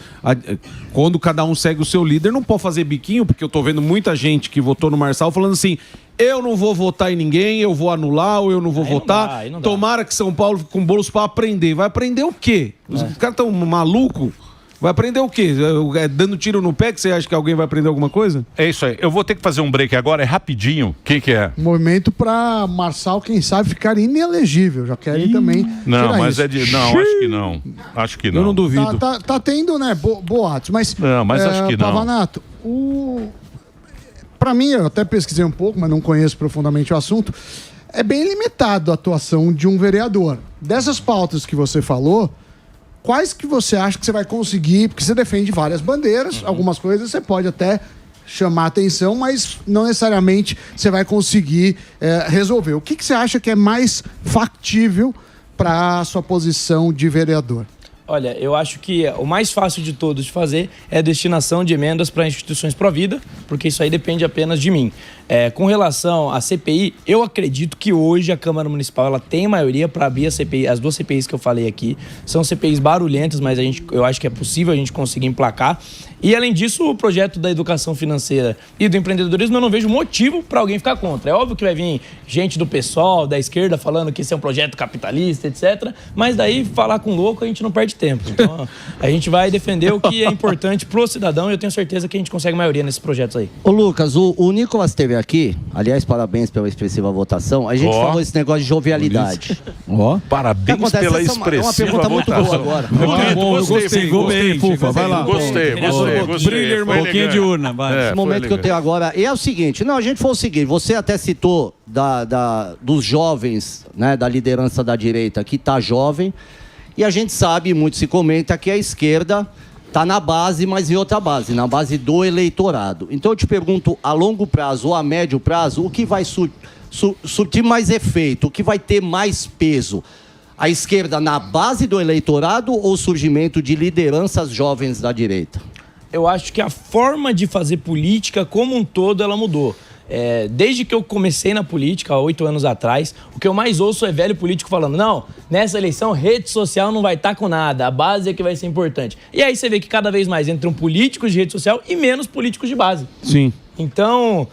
Quando cada um segue o seu líder, não pode fazer biquinho, porque eu tô vendo muita gente que votou no Marçal falando assim... Eu não vou votar em ninguém, eu vou anular ou eu não vou votar. Não dá. Tomara que São Paulo fique com bolos para aprender. Vai aprender o quê? Os caras estão malucos? Vai aprender o quê? Dando tiro no pé que você acha que alguém vai aprender alguma coisa? É isso aí. Eu vou ter que fazer um break agora, é rapidinho. Quem que é? Movimento para Marçal, quem sabe, ficar inelegível. Já querem também. Não, mas isso. Não, acho que não. Acho que não. Eu não duvido. Tá tendo, né, boatos. Mas acho que não. Pavanato, para mim, eu até pesquisei um pouco, mas não conheço profundamente o assunto, é bem limitado a atuação de um vereador. Dessas pautas que você falou, quais que você acha que você vai conseguir, porque você defende várias bandeiras, algumas coisas você pode até chamar atenção, mas não necessariamente você vai conseguir resolver. O que você acha que é mais factível para a sua posição de vereador? Olha, eu acho que o mais fácil de todos de fazer é a destinação de emendas para instituições pró-vida, porque isso aí depende apenas de mim. Com relação à CPI, eu acredito que hoje a Câmara Municipal ela tem maioria para abrir a CPI. As duas CPIs que eu falei aqui são CPIs barulhentas, mas eu acho que é possível a gente conseguir emplacar. E, além disso, o projeto da educação financeira e do empreendedorismo, eu não vejo motivo para alguém ficar contra. É óbvio que vai vir gente do PSOL, da esquerda, falando que isso é um projeto capitalista, etc. Mas daí, falar com louco, a gente não perde tempo. Então, a gente vai defender o que é importante pro cidadão e eu tenho certeza que a gente consegue maioria nesses projetos aí. Ô, Lucas, o Nicolas esteve aqui. Aliás, parabéns pela expressiva votação. A gente falou esse negócio de jovialidade. Parabéns pela expressiva votação. É uma pergunta muito boa agora. Gostei, Fufa, vai lá. Gostei. Brilho, um pouquinho de urna, vai. Esse momento que eu tenho agora. E é o seguinte, a gente foi o seguinte, você até citou dos jovens, né, da liderança da direita, que tá jovem, e a gente sabe, muito se comenta, que a esquerda está na base, mas em outra base, na base do eleitorado. Então eu te pergunto, a longo prazo ou a médio prazo, o que vai surtir mais efeito, o que vai ter mais peso? A esquerda na base do eleitorado ou o surgimento de lideranças jovens da direita? Eu acho que a forma de fazer política como um todo, ela mudou. Desde que eu comecei na política, há 8 anos atrás, o que eu mais ouço é velho político falando, não, nessa eleição rede social não vai estar com nada, a base é que vai ser importante. E aí você vê que cada vez mais entram políticos de rede social e menos políticos de base. Sim. Então,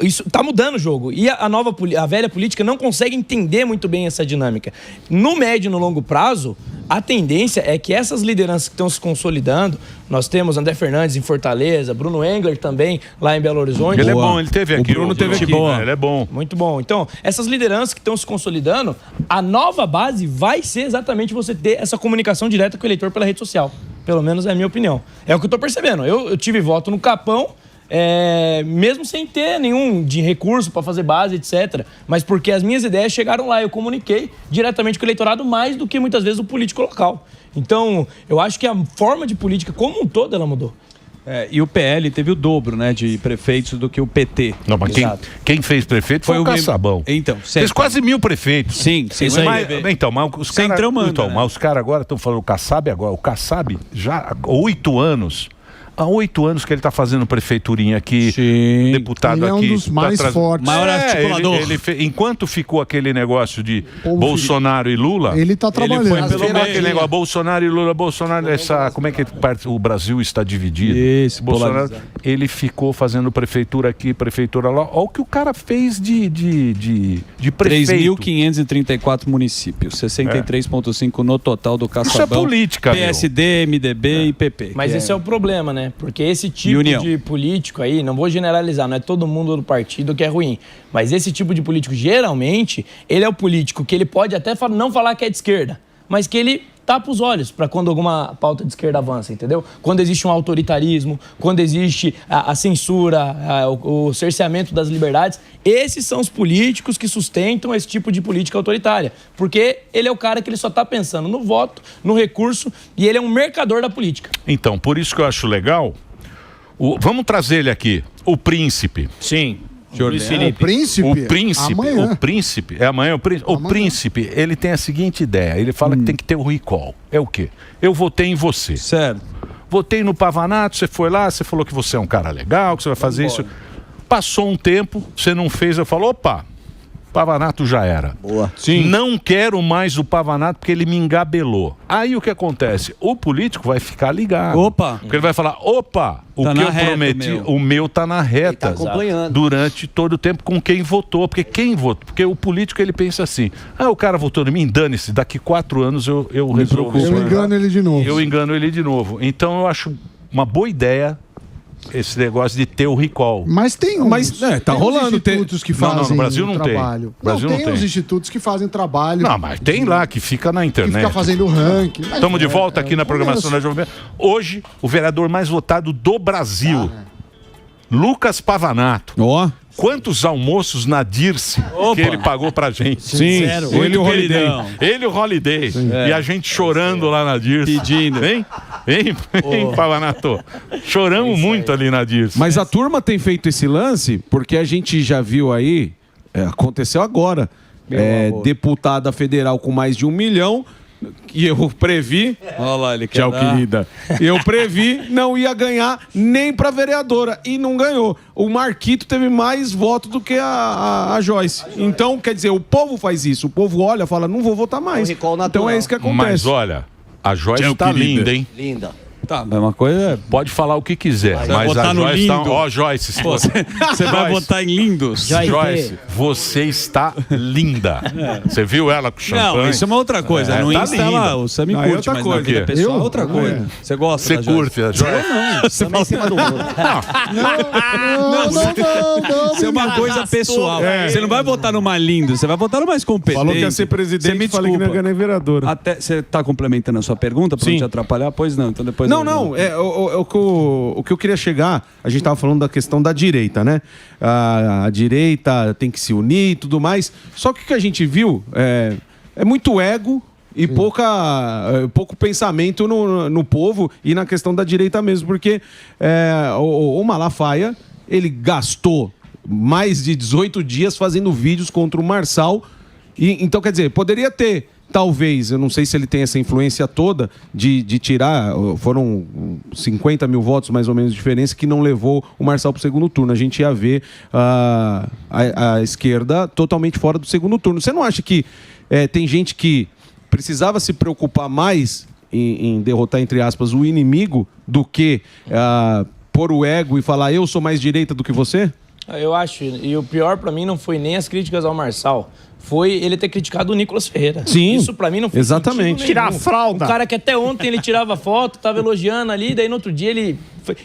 isso está mudando o jogo. E a velha política não consegue entender muito bem essa dinâmica. No médio e no longo prazo, a tendência é que essas lideranças que estão se consolidando, nós temos André Fernandes em Fortaleza, Bruno Engler também lá em Belo Horizonte. Ele é bom, ele teve aqui. O Bruno teve aqui. Ele é bom. Muito bom. Então, essas lideranças que estão se consolidando, a nova base vai ser exatamente você ter essa comunicação direta com o eleitor pela rede social. Pelo menos é a minha opinião. É o que eu estou percebendo. Eu tive voto no Capão, mesmo sem ter nenhum de recurso para fazer base, etc. Mas porque as minhas ideias chegaram lá, eu comuniquei diretamente com o eleitorado mais do que muitas vezes o político local. Então, eu acho que a forma de política como um todo, ela mudou. E o PL teve o dobro, né, de prefeitos do que o PT. Não, mas quem fez prefeito foi o Caçabão. Então, fez quase 1000 prefeitos. Sim, mas os caras agora estão falando o Kassab agora. O Kassab já há 8 anos. Há 8 anos que ele está fazendo prefeiturinha aqui, deputado ele é um aqui. dos mais fortes. Maior articulador. Enquanto ficou aquele negócio de Bolsonaro e Lula, ele está trabalhando. Ele foi pelo meio. Aquele negócio, Bolsonaro e Lula, Bolsonaro, como é que o Brasil está dividido? Isso, Bolsonaro, ele ficou fazendo prefeitura aqui, prefeitura lá. Olha o que o cara fez de prefeito. 3.534 municípios, 63,5% no total do Caçabão. Isso é política, PSD, MDB e PP. Mas esse é o problema, né? Porque esse tipo de político aí, não vou generalizar, não é todo mundo do partido que é ruim, mas esse tipo de político, geralmente, ele é o político que ele pode até não falar que é de esquerda, mas que ele tapa os olhos para quando alguma pauta de esquerda avança, entendeu? Quando existe um autoritarismo, quando existe a censura, o cerceamento das liberdades, esses são os políticos que sustentam esse tipo de política autoritária, porque ele é o cara que ele só está pensando no voto, no recurso, e ele é um mercador da política. Então, por isso que eu acho legal, vamos trazer ele aqui, o príncipe. Sim. O príncipe? O príncipe, ele tem a seguinte ideia, ele fala que tem que ter o recall. É o quê? Eu votei em você. Certo. Votei no Pavanato, você foi lá, você falou que você é um cara legal, que você vai fazer isso. Passou um tempo, você não fez, eu falo, opa, Pavanato já era. Boa. Sim. Não quero mais o Pavanato porque ele me engabelou. Aí o que acontece? O político vai ficar ligado. Opa. Porque ele vai falar, opa, o que eu prometi, o meu tá na reta. Ele tá acompanhando. Durante todo o tempo com quem votou. Porque quem votou? Porque o político, ele pensa assim, o cara votou em mim, dane-se, daqui 4 anos eu resolvo isso. Eu engano ele de novo. Eu engano ele de novo. Então eu acho uma boa ideia esse negócio de ter o recall. Mas tem tá rolando. Institutos que fazem no Brasil não trabalho. tem. Brasil não, tem os institutos que fazem trabalho. Não, mas tem lá, que fica na internet. Que fica fazendo ranking. Estamos de volta aqui na programação da Jovem Pan. Hoje, o vereador mais votado do Brasil, Lucas Pavanato. Quantos almoços na Dirce que ele pagou pra gente? Sim, ele e o Holiday. Ele e o Holiday. E a gente chorando lá na Dirce. Pedindo. Hein, Pavanato? Choramos muito ali na Dirce. Mas a turma tem feito esse lance porque a gente já viu aí, aconteceu agora, deputada federal com mais de 1 milhão, e eu previ, olha lá, ele quer tchau, querida. Eu previ, não ia ganhar nem pra vereadora e não ganhou. O Marquito teve mais votos do que a Joyce. Então, quer dizer, o povo faz isso. O povo olha e fala, não vou votar mais. Então é isso que acontece. Mas olha, a Joyce tá linda, hein? Linda. Tá, mas uma coisa pode falar o que quiser, mas a Joyce tá... Ó, Joyce, você vai votar em lindos? Joyce, você está linda. Você viu ela com champanhe? Não, isso é uma outra coisa. No Insta lá, o Sammy curte, mas na vida pessoal é outra coisa. Você gosta Você curte a Joyce? Não, também em cima do muro. Não, isso é uma coisa pessoal. Você não vai votar numa linda, você vai votar no mais competente. Falou que ia ser presidente, falei que não ia ganhar nem vereadora. Até, você tá complementando a sua pergunta pra não te atrapalhar? Pois não, então depois... Não, o que eu queria chegar, a gente estava falando da questão da direita, né? A direita tem que se unir e tudo mais. Só que o que a gente viu é muito ego e pouco pensamento no povo e na questão da direita mesmo, porque o Malafaia, ele gastou mais de 18 dias fazendo vídeos contra o Marçal. Então, quer dizer, poderia ter... Talvez, eu não sei se ele tem essa influência toda de tirar, foram 50 mil votos mais ou menos de diferença que não levou o Marçal para o segundo turno. A gente ia ver a esquerda totalmente fora do segundo turno. Você não acha que tem gente que precisava se preocupar mais em derrotar, entre aspas, o inimigo do que pôr o ego e falar eu sou mais direita do que você? Eu acho, e o pior pra mim não foi nem as críticas ao Marçal, foi ele ter criticado o Nicolas Ferreira. Sim, isso pra mim não foi exatamente. Tirar a fralda. O cara que até ontem ele tirava foto, tava elogiando ali, daí no outro dia ele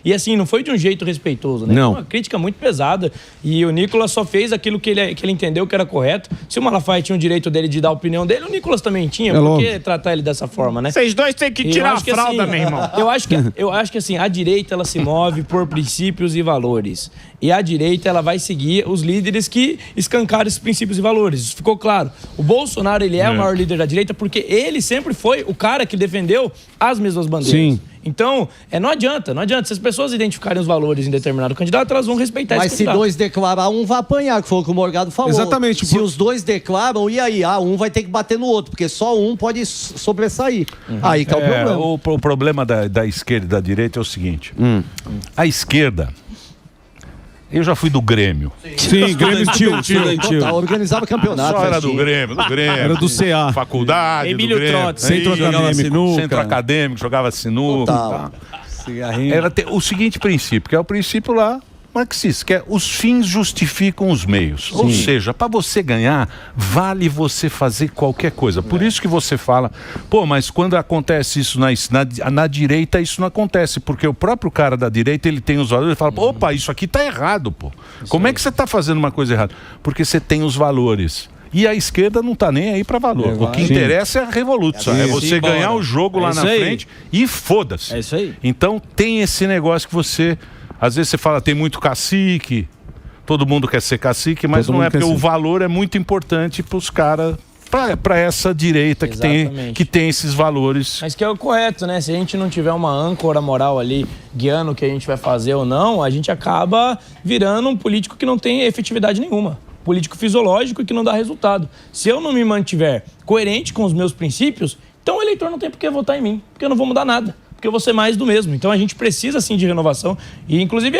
E assim, não foi de um jeito respeitoso, né? Não. Foi uma crítica muito pesada. E o Nicolas só fez aquilo que ele entendeu que era correto. Se o Malafaia tinha o direito dele de dar a opinião dele, o Nicolas também tinha. Por que tratar ele dessa forma, né? Vocês dois têm que tirar a fralda, meu irmão. Eu acho que assim, a direita ela se move por princípios e valores. E a direita ela vai seguir os líderes que escancaram esses princípios e valores. Isso ficou claro. O Bolsonaro ele é o maior líder da direita porque ele sempre foi o cara que defendeu as mesmas bandeiras. Sim. Então, não adianta. Se as pessoas identificarem os valores em determinado candidato, elas vão respeitar esse candidato. Mas se dois declarar, um vai apanhar, que foi o que o Morgado falou. Exatamente. Se os dois declaram, e aí? Um vai ter que bater no outro, porque só um pode sobressair. Aí que é o problema. O problema da esquerda e da direita é o seguinte. A esquerda... Eu já fui do Grêmio. Sim, Grêmio estudantil. Organizava campeonato. Só era do Grêmio. Era do CA. Faculdade, Emílio do Grêmio. Trotti, Centro acadêmico, jogava sinuca. Era o seguinte princípio, que é o princípio lá marxista, que é os fins justificam os meios. Ou seja, para você ganhar, vale você fazer qualquer coisa. Por isso que você fala, mas quando acontece isso na direita, isso não acontece, porque o próprio cara da direita, ele tem os valores, ele fala, opa, isso aqui tá errado, pô. Como é que você tá fazendo uma coisa errada? Porque você tem os valores. E a esquerda não tá nem aí para valor. O que interessa é a revolução. É você ganhar o jogo lá na frente e foda-se. É isso aí. Então tem esse negócio que você... Às vezes você fala, tem muito cacique, todo mundo quer ser cacique, mas não é, porque o valor é muito importante para os caras, para essa direita que tem esses valores. Mas que é o correto, né? Se a gente não tiver uma âncora moral ali guiando o que a gente vai fazer ou não, a gente acaba virando um político que não tem efetividade nenhuma. Político fisiológico e que não dá resultado. Se eu não me mantiver coerente com os meus princípios, então o eleitor não tem por que votar em mim, porque eu não vou mudar nada. Porque eu vou ser mais do mesmo. Então a gente precisa sim de renovação. E inclusive,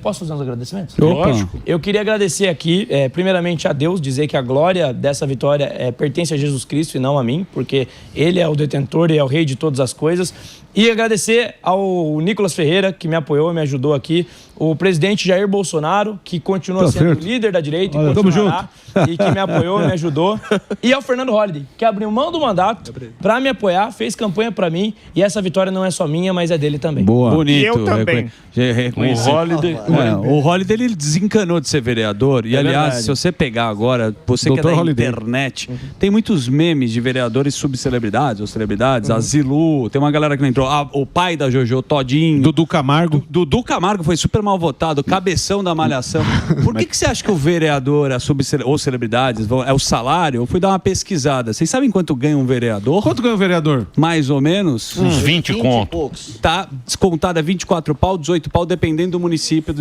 posso fazer uns agradecimentos? Lógico. Eu queria agradecer aqui, primeiramente a Deus, dizer que a glória dessa vitória pertence a Jesus Cristo e não a mim, porque Ele é o detentor e é o rei de todas as coisas. E agradecer ao Nicolas Ferreira, que me apoiou e me ajudou aqui, o presidente Jair Bolsonaro, que continua sendo líder da direita e continuará, e que me apoiou e me ajudou. E ao Fernando Holliday, que abriu mão do mandato para me apoiar, fez campanha para mim, e essa vitória não é só minha, mas é dele também. Boa. Bonito. E eu também. O Holliday, ele desencanou de ser vereador. E, aliás, verdade. se você pegar agora, você que é da internet, tem muitos memes de vereadores subcelebridades ou celebridades. A Zilu, tem uma galera que não entrou. O pai da Jojo, Todinho. Dudu Camargo. Dudu Camargo foi super mal votado, cabeção da Malhação. Por que você acha que o vereador, ou celebridades, é o salário? Eu fui dar uma pesquisada. Vocês sabem quanto ganha um vereador? Quanto ganha um vereador? Mais ou menos. Uns 20 conto. Tá descontado, é 24 pau, 18 pau, dependendo do município.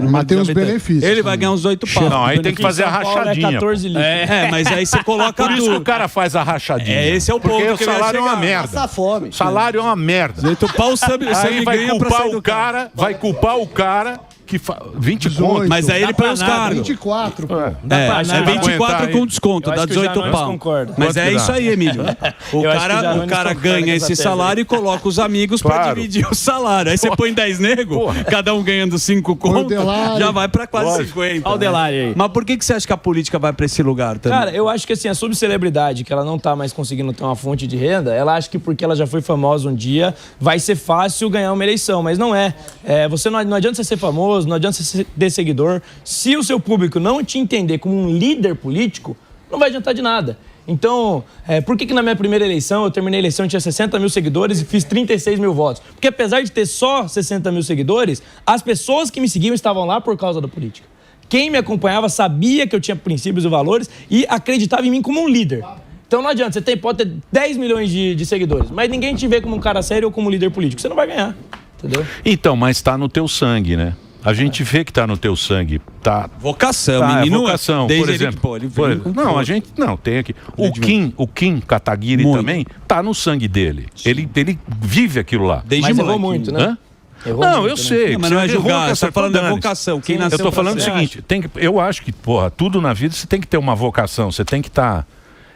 Mas tem os benefícios. Ele vai ganhar uns 8 pau. Não, aí tem que fazer a rachadinha. 14 litros. Mas aí você coloca Por isso que o cara faz a rachadinha. Esse é o ponto. Porque o que eu ia salário é uma chegar. merda. Passa fome. O salário é uma merda. 18 pau, Aí vai culpar o cara que 20 conto. Mas aí ele põe os cargos. 24, pô. É 24 com desconto, dá 18 pau. Mas é isso aí, Emílio. O cara ganha esse salário e coloca os amigos pra dividir o salário. Aí você põe 10 negros, cada um ganhando 5 conto, já vai pra quase 50. Olha o Delari aí. Mas por que você acha que a política vai pra esse lugar também? Cara, eu acho que assim, a subcelebridade, que ela não tá mais conseguindo ter uma fonte de renda, ela acha que porque ela já foi famosa um dia, vai ser fácil ganhar uma eleição, mas não é. Você não adianta você ser famoso, não adianta você ter seguidor. Se o seu público não te entender como um líder político, não vai adiantar de nada. Então, por que na minha primeira eleição, eu terminei a eleição e tinha 60 mil seguidores e fiz 36 mil votos? Porque apesar de ter só 60 mil seguidores, as pessoas que me seguiam estavam lá por causa da política. Quem me acompanhava sabia que eu tinha princípios e valores e acreditava em mim como um líder. Então não adianta, pode ter 10 milhões de seguidores, mas ninguém te vê como um cara sério ou como um líder político. Você não vai ganhar, entendeu? Então, mas tá no teu sangue, né? A gente vê que tá no teu sangue. Tá. Vocação, Tá, menino. vocação, Desde por exemplo. Não, a gente não tem aqui. O Kim Kataguiri também tá no sangue dele. Ele vive aquilo lá. Desde mas errou muito, né? Eu sei. Mas não é julgar, você tá falando da vocação. Quem nasceu eu tô falando o seguinte, eu acho que, tudo na vida você tem que ter uma vocação, você tem que estar...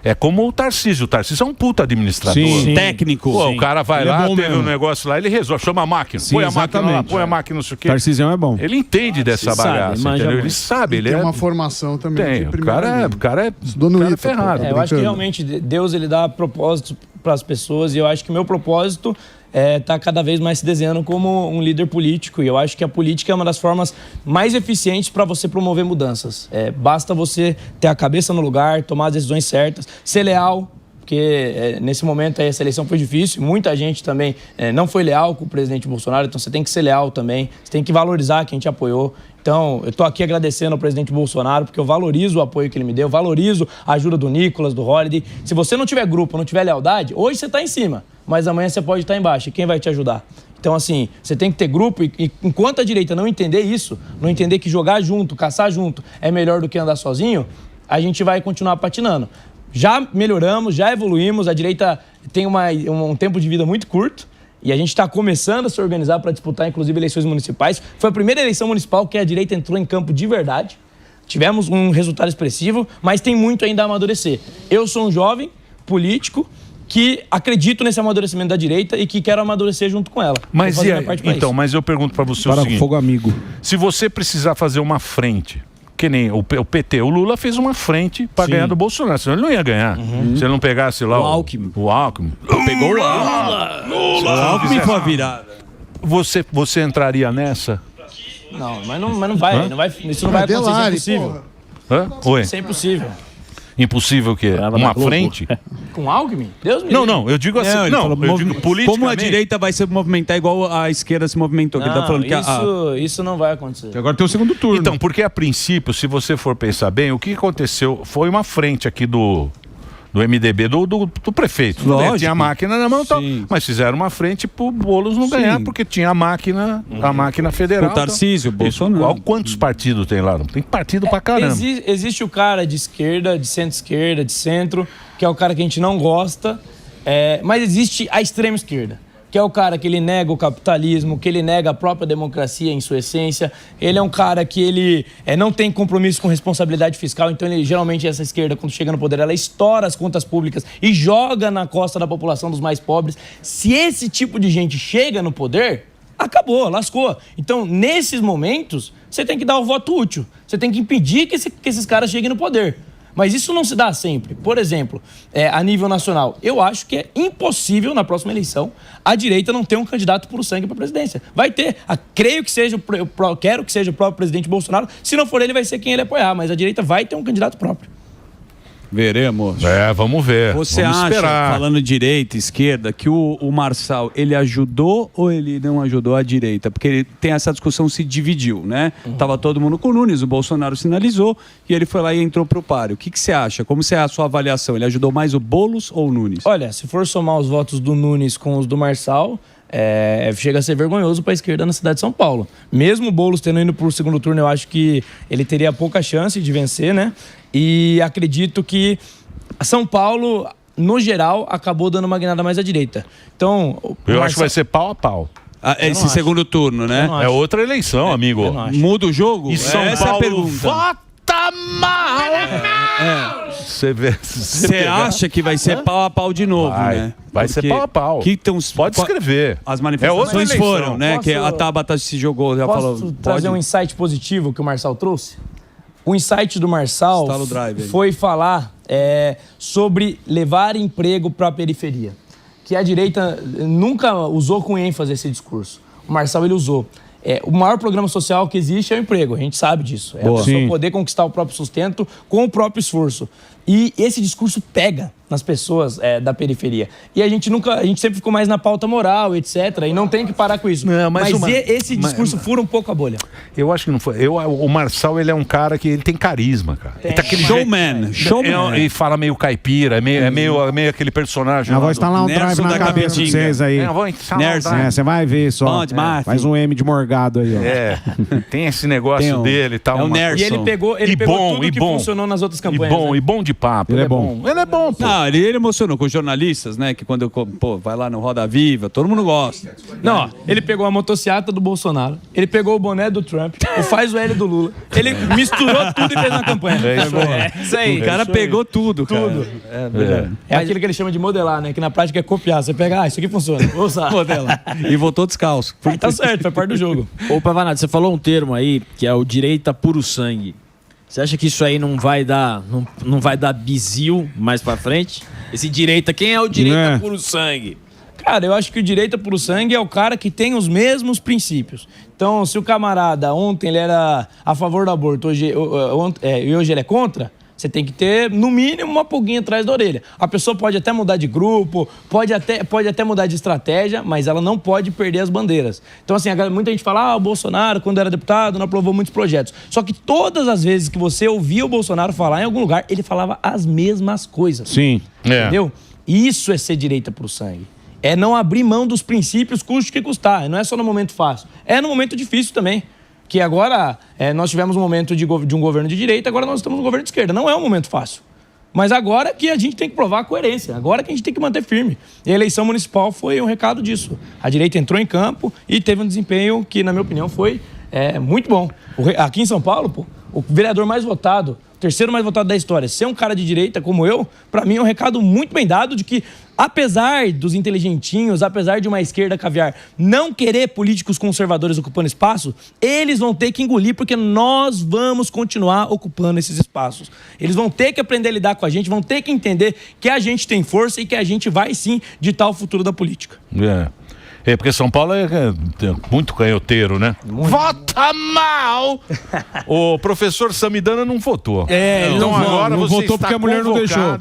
É como o Tarcísio. O Tarcísio é um puta administrador. Sim. Técnico. O cara vai lá, teve um negócio lá, ele resolve, chama a máquina. Põe a máquina lá, põe a máquina, não sei o quê. Tarcísio é bom. Ele entende dessa bagaça, entendeu? Ele sabe, ele tem uma formação também. Tem, o cara é Estudou no ITA, ferrado. Eu acho que realmente Deus ele dá propósitos para as pessoas, e eu acho que o meu propósito está cada vez mais se desenhando como um líder político, e eu acho que a política é uma das formas mais eficientes para você promover mudanças. Basta você ter a cabeça no lugar, tomar as decisões certas, ser leal, porque nesse momento essa eleição foi difícil, muita gente também não foi leal com o presidente Bolsonaro, então você tem que ser leal também, você tem que valorizar quem te apoiou. Então, eu estou aqui agradecendo ao presidente Bolsonaro, porque eu valorizo o apoio que ele me deu, valorizo a ajuda do Nicolas, do Holiday. Se você não tiver grupo, não tiver lealdade, hoje você está em cima, mas amanhã você pode estar embaixo. E quem vai te ajudar? Então, assim, você tem que ter grupo e enquanto a direita não entender isso, não entender que jogar junto, caçar junto é melhor do que andar sozinho, a gente vai continuar patinando. Já melhoramos, já evoluímos, a direita tem um tempo de vida muito curto, e a gente está começando a se organizar para disputar, inclusive, eleições municipais. Foi a primeira eleição municipal que a direita entrou em campo de verdade. Tivemos um resultado expressivo, mas tem muito ainda a amadurecer. Eu sou um jovem político que acredito nesse amadurecimento da direita e que quero amadurecer junto com ela. Mas mas eu pergunto para você o seguinte. Fogo amigo. Se você precisar fazer uma frente, que nem o PT, o Lula fez uma frente para ganhar do Bolsonaro, senão ele não ia ganhar. Se ele não pegasse lá o Alckmin. O Alckmin. Pegou o Lula. O Alckmin foi a virada. Você entraria nessa? Não, mas não vai. Isso não vai acontecer, isso é impossível. Oi? Isso é impossível. Impossível o quê? Uma frente? Com Alckmin? Deus me livre. Não, eu digo assim, eu digo politicamente. Como a direita vai se movimentar igual a esquerda se movimentou? Não, ele tá falando que isso não vai acontecer. Agora tem o segundo turno. Então, porque a princípio, se você for pensar bem, o que aconteceu foi uma frente aqui do MDB, do prefeito. Né? Tinha a máquina na mão, mas fizeram uma frente pro Boulos não ganhar, porque tinha a máquina federal. O Tarcísio, Bolsonaro. Quantos partidos tem lá? Tem partido pra caramba. Existe o cara de esquerda, de centro-esquerda, de centro, que é o cara que a gente não gosta, mas existe a extrema esquerda, que é o cara que ele nega o capitalismo, que ele nega a própria democracia em sua essência. Ele é um cara que ele não tem compromisso com responsabilidade fiscal, então geralmente essa esquerda, quando chega no poder, ela estoura as contas públicas e joga na costa da população dos mais pobres. Se esse tipo de gente chega no poder, acabou, lascou. Então, nesses momentos, você tem que dar o voto útil. Você tem que impedir que esses caras cheguem no poder. Mas isso não se dá sempre. Por exemplo, a nível nacional, eu acho que é impossível, na próxima eleição, a direita não ter um candidato puro sangue para a presidência. Vai ter. Quero que seja o próprio presidente Bolsonaro. Se não for ele, vai ser quem ele apoiar. Mas a direita vai ter um candidato próprio. Veremos. Vamos ver. Você vamos acha, esperar. falando direita, esquerda, que o Marçal, ele ajudou ou ele não ajudou a direita? Porque ele tem essa discussão, se dividiu, né? Tava todo mundo com o Nunes, o Bolsonaro sinalizou e ele foi lá e entrou pro páreo. O que você acha? Como é a sua avaliação? Ele ajudou mais o Boulos ou o Nunes? Olha, se for somar os votos do Nunes com os do Marçal, chega a ser vergonhoso para a esquerda na cidade de São Paulo. Mesmo o Boulos tendo ido para o segundo turno, eu acho que ele teria pouca chance de vencer, né? E acredito que São Paulo, no geral, acabou dando uma guinada mais à direita. Então, eu acho que vai ser pau a pau. Esse segundo turno, né? É outra eleição, amigo. Muda o jogo? E São Essa Paulo é a pergunta. vota mal! Você acha que vai ser pau a pau de novo, né? Vai ser pau a pau. Pode escrever. As manifestações foram, né? Que a Tabata se jogou, já falou. Posso trazer um insight positivo que o Marçal trouxe? O insight do Marçal foi falar sobre levar emprego para a periferia. Que a direita nunca usou com ênfase esse discurso. O Marçal, ele usou. O maior programa social que existe é o emprego, a gente sabe disso. É a pessoa poder conquistar o próprio sustento com o próprio esforço. E esse discurso pega nas pessoas da periferia. E a gente sempre ficou mais na pauta moral, etc. E não tem que parar com isso. Não, mas esse discurso fura um pouco a bolha. Eu acho que não foi. O Marçal, ele é um cara que ele tem carisma, cara. Ele tá aquele showman. Ele fala meio caipira, é meio aquele personagem. Eu vou instalar um drive na cabeça de vocês aí. Você vai ver só. Faz um M de morgado aí, ó. Tem esse negócio dele e tal. É o Nerson. E ele pegou tudo que funcionou nas outras campanhas. E bom de papo. Ele é bom. Ele é bom, pô. Não, ele emocionou com os jornalistas, né? Que quando vai lá no Roda Viva, todo mundo gosta. Não, ele pegou a motociata do Bolsonaro, ele pegou o boné do Trump, o faz o L do Lula, ele misturou tudo e fez uma campanha. Isso aí. O cara pegou tudo, cara. Tudo. É aquilo que ele chama de modelar, né? Que na prática é copiar. Você pega, isso aqui funciona, vou usar. Modelar. E voltou descalço. Tá certo, foi parte do jogo. Ô, Pavanato, você falou um termo aí, que é o direita puro sangue. Você acha que isso aí não vai dar, não vai dar bizil mais pra frente? Esse direita, quem é o direita puro sangue? Cara, eu acho que o direita puro sangue é o cara que tem os mesmos princípios. Então, se o camarada ontem ele era a favor do aborto, hoje ele é contra, você tem que ter, no mínimo, uma pulguinha atrás da orelha. A pessoa pode até mudar de grupo, pode até mudar de estratégia, mas ela não pode perder as bandeiras. Então, assim, muita gente fala, o Bolsonaro, quando era deputado, não aprovou muitos projetos. Só que todas as vezes que você ouvia o Bolsonaro falar em algum lugar, ele falava as mesmas coisas. Sim. Entendeu? Isso é ser direita pro sangue. É não abrir mão dos princípios, custe o que custar. Não é só no momento fácil. É no momento difícil também. Que agora nós tivemos um momento de um governo de direita, agora nós estamos no governo de esquerda. Não é um momento fácil. Mas agora que a gente tem que provar a coerência. Agora que a gente tem que manter firme. E a eleição municipal foi um recado disso. A direita entrou em campo e teve um desempenho que, na minha opinião, foi muito bom. Aqui em São Paulo, pô, o vereador mais votado, o terceiro mais votado da história, ser um cara de direita como eu, pra mim é um recado muito bem dado de que, apesar dos inteligentinhos, apesar de uma esquerda caviar não querer políticos conservadores ocupando espaço, eles vão ter que engolir porque nós vamos continuar ocupando esses espaços. Eles vão ter que aprender a lidar com a gente, vão ter que entender que a gente tem força e que a gente vai sim ditar o futuro da política. Porque São Paulo é muito canhoteiro, né? Vota mal! O professor Samidana não votou. Então agora você votou está porque a mulher não deixou.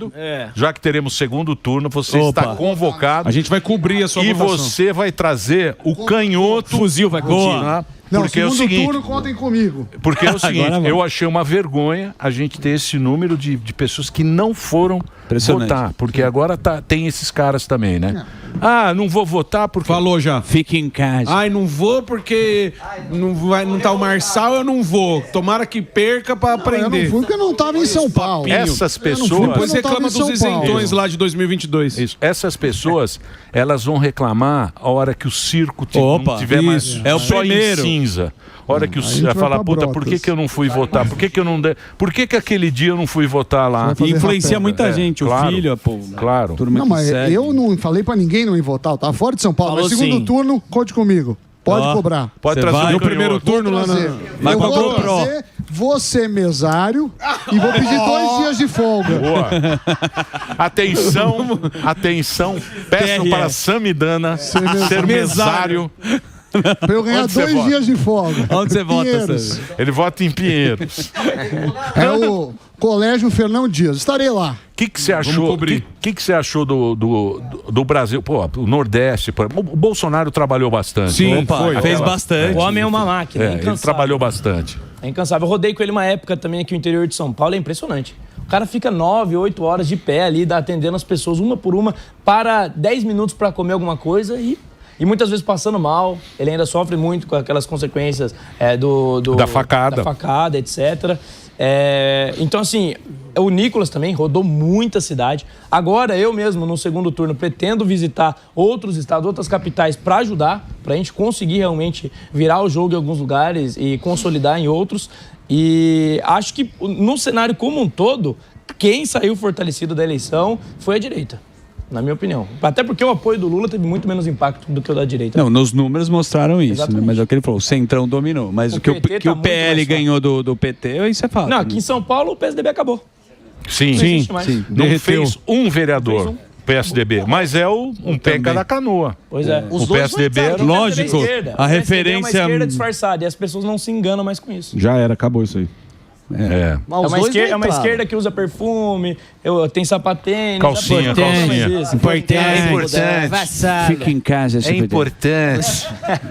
Já que teremos segundo turno, você está convocado. A gente vai cobrir a sua votação. E você vai trazer o canhoto. Fuzil vai continuar. Não, porque é o segundo seguinte, turno, contem comigo. Porque é o seguinte, eu achei uma vergonha a gente ter esse número de pessoas que não foram votar. Porque agora tem esses caras também, né? Não vou votar porque... Falou já. Fique em casa. Não vou porque não tá o Marçal, eu não vou. Tomara que perca pra aprender. Eu não fui porque eu não tava em São Paulo. Essas pessoas... Depois reclama dos isentões lá de 2022. Isso. Essas pessoas, elas vão reclamar a hora que o circo não tiver mais é o só primeiro. em cinza. A hora que o circo vai falar, puta, por que eu não fui votar? Por que eu não... Por que aquele dia eu não fui votar lá? E influencia muita gente, o filho, pô. Claro. Não, mas eu não falei pra ninguém não ir votar. Eu tava fora de São Paulo. Mas segundo turno, conte comigo. Pode cobrar. Pode trazer o primeiro turno lá na... Eu vou trazer, vou ser mesário e vou pedir 2 dias de folga. Boa. Atenção. Peço para Samidana ser mesário. Pra eu ganhar 2 dias de folga. Onde você vota, Sam? Ele vota em Pinheiros. É o Colégio Fernão Dias. Estarei lá. O que você achou? Que você achou do Brasil? Pô, o Nordeste. O Bolsonaro trabalhou bastante. Sim, fez bastante. O homem é uma máquina, ele trabalhou bastante. É incansável. Eu rodei com ele uma época também aqui no interior de São Paulo, é impressionante. O cara fica 9, 8 horas de pé ali, atendendo as pessoas uma por uma, para 10 minutos para comer alguma coisa e muitas vezes passando mal. Ele ainda sofre muito com aquelas consequências da facada, etc. Então, assim, o Nicolas também rodou muita cidade. Agora, eu mesmo, no segundo turno, pretendo visitar outros estados, outras capitais para ajudar, para a gente conseguir realmente virar o jogo em alguns lugares e consolidar em outros. E acho que, no cenário como um todo, quem saiu fortalecido da eleição foi a direita. Na minha opinião. Até porque o apoio do Lula teve muito menos impacto do que o da direita. Não, nos números mostraram isso, né? Mas é o que ele falou, o Centrão dominou. Mas o que o PL ganhou do PT, isso é fato. Não, aqui em São Paulo o PSDB acabou. Sim. Não fez um vereador PSDB, mas é um peca da canoa. Pois é. O PSDB era... Lógico, a referência... É uma esquerda disfarçada e as pessoas não se enganam mais com isso. Já era, acabou isso aí. É uma esquerda que usa perfume, tem sapatênis, calcinha. Importante. Fica em casa.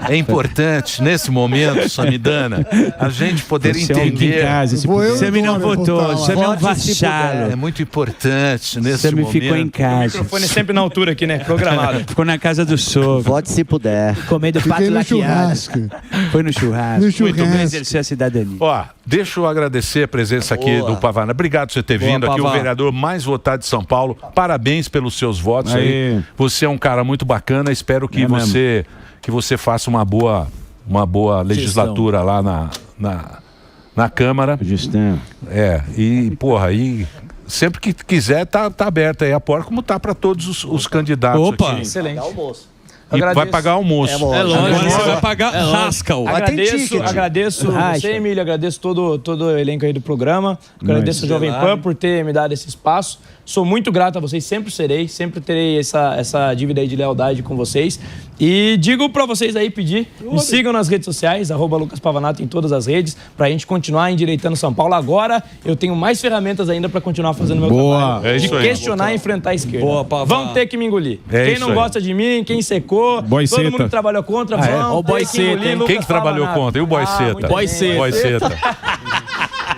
É importante nesse momento, Samidana, a gente poder entender. Você me não votou, você me é um vassalo. É muito importante nesse momento. Você me ficou em casa. O microfone sempre na altura aqui, né? Programado. Ficou na casa do sogro. Vote se puder. Comendo pato laqueado. Foi no churrasco. Muito bem exercer a cidadania. Ó, deixa eu agradecer a presença aqui do Pavana. Obrigado por você ter vindo aqui, o vereador mais votado de São Paulo. Parabéns pelos seus votos aí. Você é um cara muito bacana. Espero que você faça uma boa legislatura lá na Câmara. E sempre que quiser, tá aberta aí a porta, como tá para todos os candidatos aqui. Excelente. E vai Agradeço. pagar almoço. Agora você vai pagar Haskell. Agradeço você, Emílio, agradeço todo o elenco aí do programa. Agradeço o Jovem Pan por ter me dado esse espaço. Sou muito grato a vocês, sempre serei, sempre terei essa dívida aí de lealdade com vocês. E digo pra vocês aí, me sigam nas redes sociais, @LucasPavanato em todas as redes, pra gente continuar endireitando São Paulo. Agora eu tenho mais ferramentas ainda pra continuar fazendo meu trabalho. É de isso aí. questionar e enfrentar a esquerda. Boa, Pavá. Vão ter que me engolir. É Quem isso não aí. gosta de mim, quem secou, Boiceta. todo mundo que trabalhou contra, Ó, vão o ter que Boiceta, engolir hein? Lucas Quem que trabalhou Pavanato. contra? E o Boiceta? muita Boiceta. Boiceta.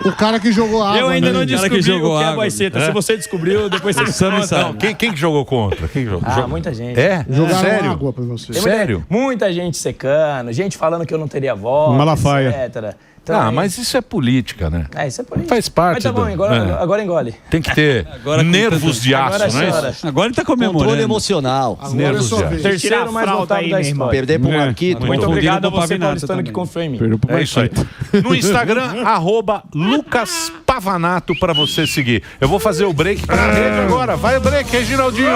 O cara que jogou água. Eu ainda né? não descobri jogou o que é água. Boiceta. Se você descobriu, depois você me conta. Não, quem que jogou contra? Quem jogou? Muita gente. É? Jogaram Sério? água pra você. Tem muita- Sério? Muita gente secando, gente falando que eu não teria voz, Malafaia. etc. Então, Ah, mas isso é política, né? isso é política. Faz parte Mas tá bom, do- agora engole. Tem que ter Agora com nervos de aço, Agora não é chora. isso? Agora ele tá Controle comemorando. emocional. Agora é Nervos sua de vez. aço. Terceiro mais fralda votado aí, da meu irmão. história. Perder pro Marquito. Muito Confundido obrigado com a o você, Pavinato paulistano, também. que confiou em mim. É isso aí. No Instagram, @Lucas Pavanato pra você seguir. Eu vou fazer o break pra rede agora. Vai o break, Reginaldinho.